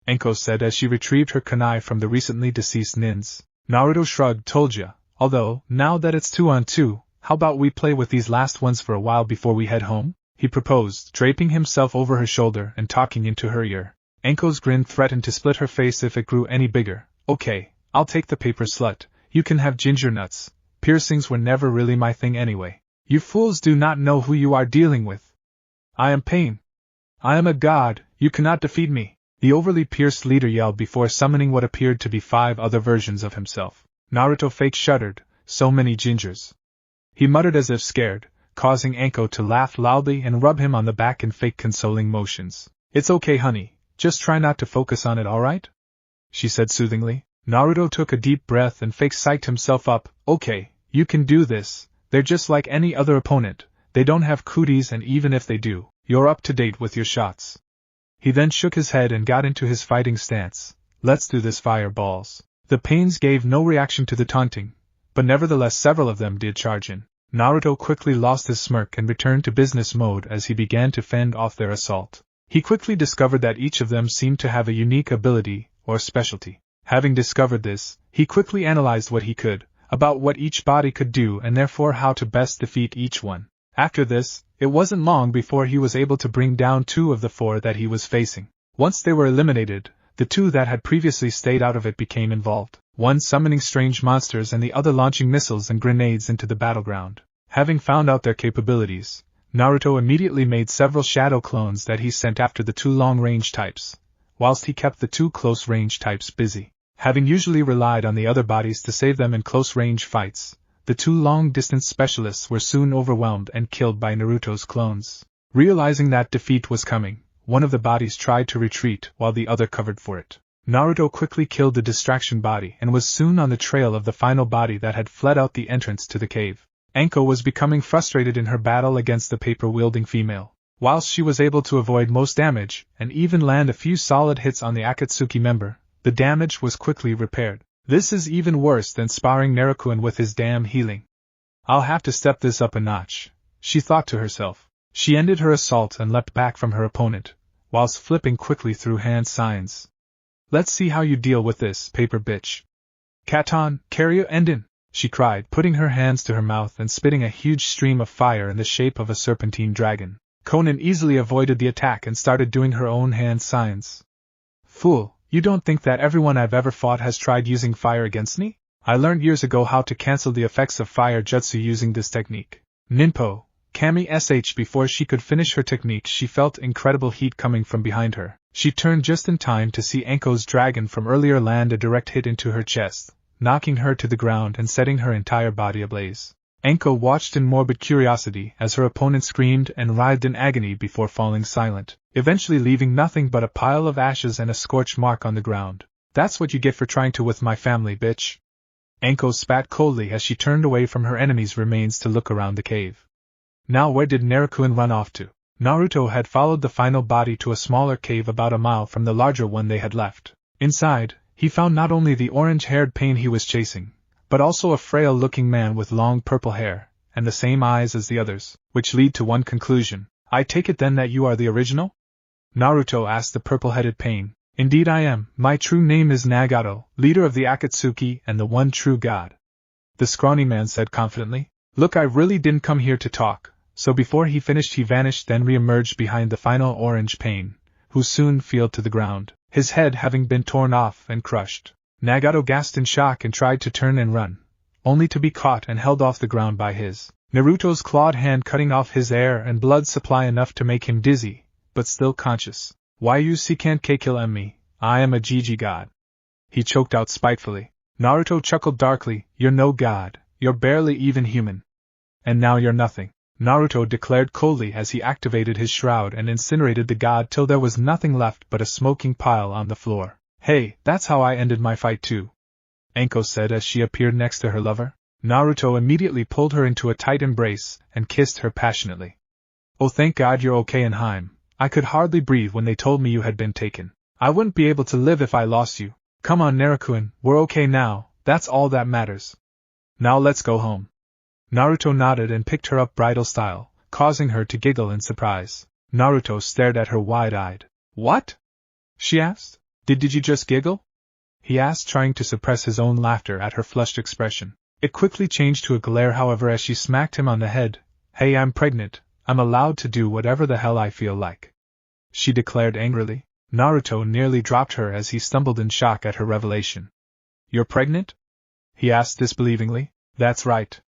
A: Anko said as she retrieved her kunai from the recently deceased nins. Naruto shrugged. "Told ya. Although, now that it's 2-on-2, how about we play with these last ones for a while before we head home?" he proposed, draping himself over her shoulder and talking into her ear. Anko's grin threatened to split her face if it grew any bigger. "Okay, I'll take the paper, slut. You can have ginger nuts. Piercings were never really my thing anyway. You fools do not know who you are dealing with. I am Pain. I am a god, you cannot defeat me," the overly pierced leader yelled before summoning what appeared to be 5 other versions of himself. Naruto fake shuddered. "So many gingers," he muttered as if scared, causing Anko to laugh loudly and rub him on the back in fake consoling motions. "It's okay, honey, just try not to focus on it, alright?" she said soothingly. Naruto took a deep breath and fake psyched himself up. "Okay, you can do this. They're just like any other opponent. They don't have cooties, and even if they do, you're up to date with your shots." He then shook his head and got into his fighting stance. "Let's do this, fireballs." The Pains gave no reaction to the taunting, but nevertheless several of them did charge in. Naruto quickly lost his smirk and returned to business mode as he began to fend off their assault. He quickly discovered that each of them seemed to have a unique ability, or specialty. Having discovered this, he quickly analyzed what he could, about what each body could do and therefore how to best defeat each one. After this, it wasn't long before he was able to bring down 2 of the 4 that he was facing. Once they were eliminated, the 2 that had previously stayed out of it became involved, one summoning strange monsters and the other launching missiles and grenades into the battleground. Having found out their capabilities, Naruto immediately made several shadow clones that he sent after the 2 long-range types, whilst he kept the two close-range types busy. Having usually relied on the other bodies to save them in close-range fights, the two long-distance specialists were soon overwhelmed and killed by Naruto's clones. Realizing that defeat was coming, one of the bodies tried to retreat while the other covered for it. Naruto quickly killed the distraction body and was soon on the trail of the final body that had fled out the entrance to the cave. Anko was becoming frustrated in her battle against the paper-wielding female. Whilst she was able to avoid most damage and even land a few solid hits on the Akatsuki member, the damage was quickly repaired. This is even worse than sparring Naruto with his damn healing. I'll have to step this up a notch, she thought to herself. She ended her assault and leapt back from her opponent, whilst flipping quickly through hand signs. Let's see how you deal with this, paper bitch. Katon, Karyu Enden, she cried, putting her hands to her mouth and spitting a huge stream of fire in the shape of a serpentine dragon. Konan easily avoided the attack and started doing her own hand signs. Fool, you don't think that everyone I've ever fought has tried using fire against me? I learned years ago how to cancel the effects of fire jutsu using this technique. Ninpo, Kami sh. Before she could finish her technique, she felt incredible heat coming from behind her. She turned just in time to see Anko's dragon from earlier land a direct hit into her chest, knocking her to the ground and setting her entire body ablaze. Anko watched in morbid curiosity as her opponent screamed and writhed in agony before falling silent, eventually leaving nothing but a pile of ashes and a scorch mark on the ground. That's what you get for trying to with my family, bitch. Anko spat coldly as she turned away from her enemy's remains to look around the cave. Now where did Naruto run off to? Naruto had followed the final body to a smaller cave about a mile from the larger one they had left. Inside, he found not only the orange-haired pain he was chasing, but also a frail-looking man with long purple hair, and the same eyes as the others, which lead to one conclusion. I take it then that you are the original? Naruto asked the purple-headed pain. Indeed I am. My true name is Nagato, leader of the Akatsuki and the one true god. The scrawny man said confidently. Look, I really didn't come here to talk. So before he finished he vanished, then re-emerged behind the final orange pain, who soon fell to the ground, his head having been torn off and crushed. Nagato gasped in shock and tried to turn and run, only to be caught and held off the ground by his Naruto's clawed hand, cutting off his air and blood supply enough to make him dizzy, but still conscious. Why you can't kill me, I am a Gigi god. He choked out spitefully. Naruto chuckled darkly, you're no god, you're barely even human. And now you're nothing. Naruto declared coldly as he activated his shroud and incinerated the god till there was nothing left but a smoking pile on the floor. Hey, that's how I ended my fight too, Anko said as she appeared next to her lover. Naruto immediately pulled her into a tight embrace and kissed her passionately. Oh, thank God you're okay, Anheim. I could hardly breathe when they told me you had been taken. I wouldn't be able to live if I lost you. Come on, Naruto, we're okay now, that's all that matters. Now let's go home. Naruto nodded and picked her up bridal style, causing her to giggle in surprise. Naruto stared at her wide-eyed. What? She asked. Did you just giggle? He asked, trying to suppress his own laughter at her flushed expression. It quickly changed to a glare, however, as she smacked him on the head. Hey, I'm pregnant. I'm allowed to do whatever the hell I feel like, she declared angrily. Naruto nearly dropped her as he stumbled in shock at her revelation. You're pregnant? He asked disbelievingly. That's right,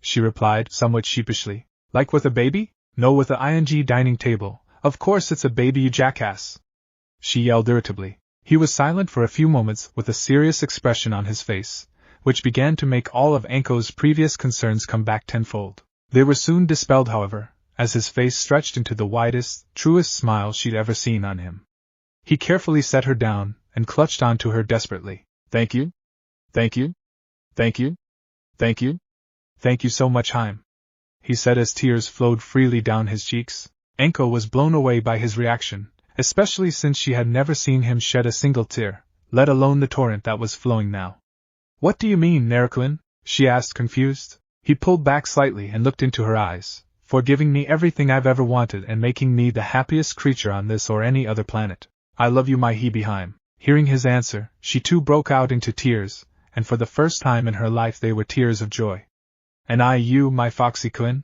A: she replied, somewhat sheepishly. Like with a baby? No, with the ing dining table. Of course it's a baby, you jackass, she yelled irritably. He was silent for a few moments with a serious expression on his face, which began to make all of Anko's previous concerns come back tenfold. They were soon dispelled, however, as his face stretched into the widest, truest smile she'd ever seen on him. He carefully set her down and clutched onto her desperately. Thank you? Thank you? Thank you? Thank you? Thank you so much, Haim, he said as tears flowed freely down his cheeks. Anko was blown away by his reaction, especially since she had never seen him shed a single tear, let alone the torrent that was flowing now. What do you mean, Naruto? She asked, confused. He pulled back slightly and looked into her eyes. For giving me everything I've ever wanted and making me the happiest creature on this or any other planet. I love you, my Hebeheim. Hearing his answer, she too broke out into tears, and for the first time in her life they were tears of joy. And I, you, my Foxy-kun?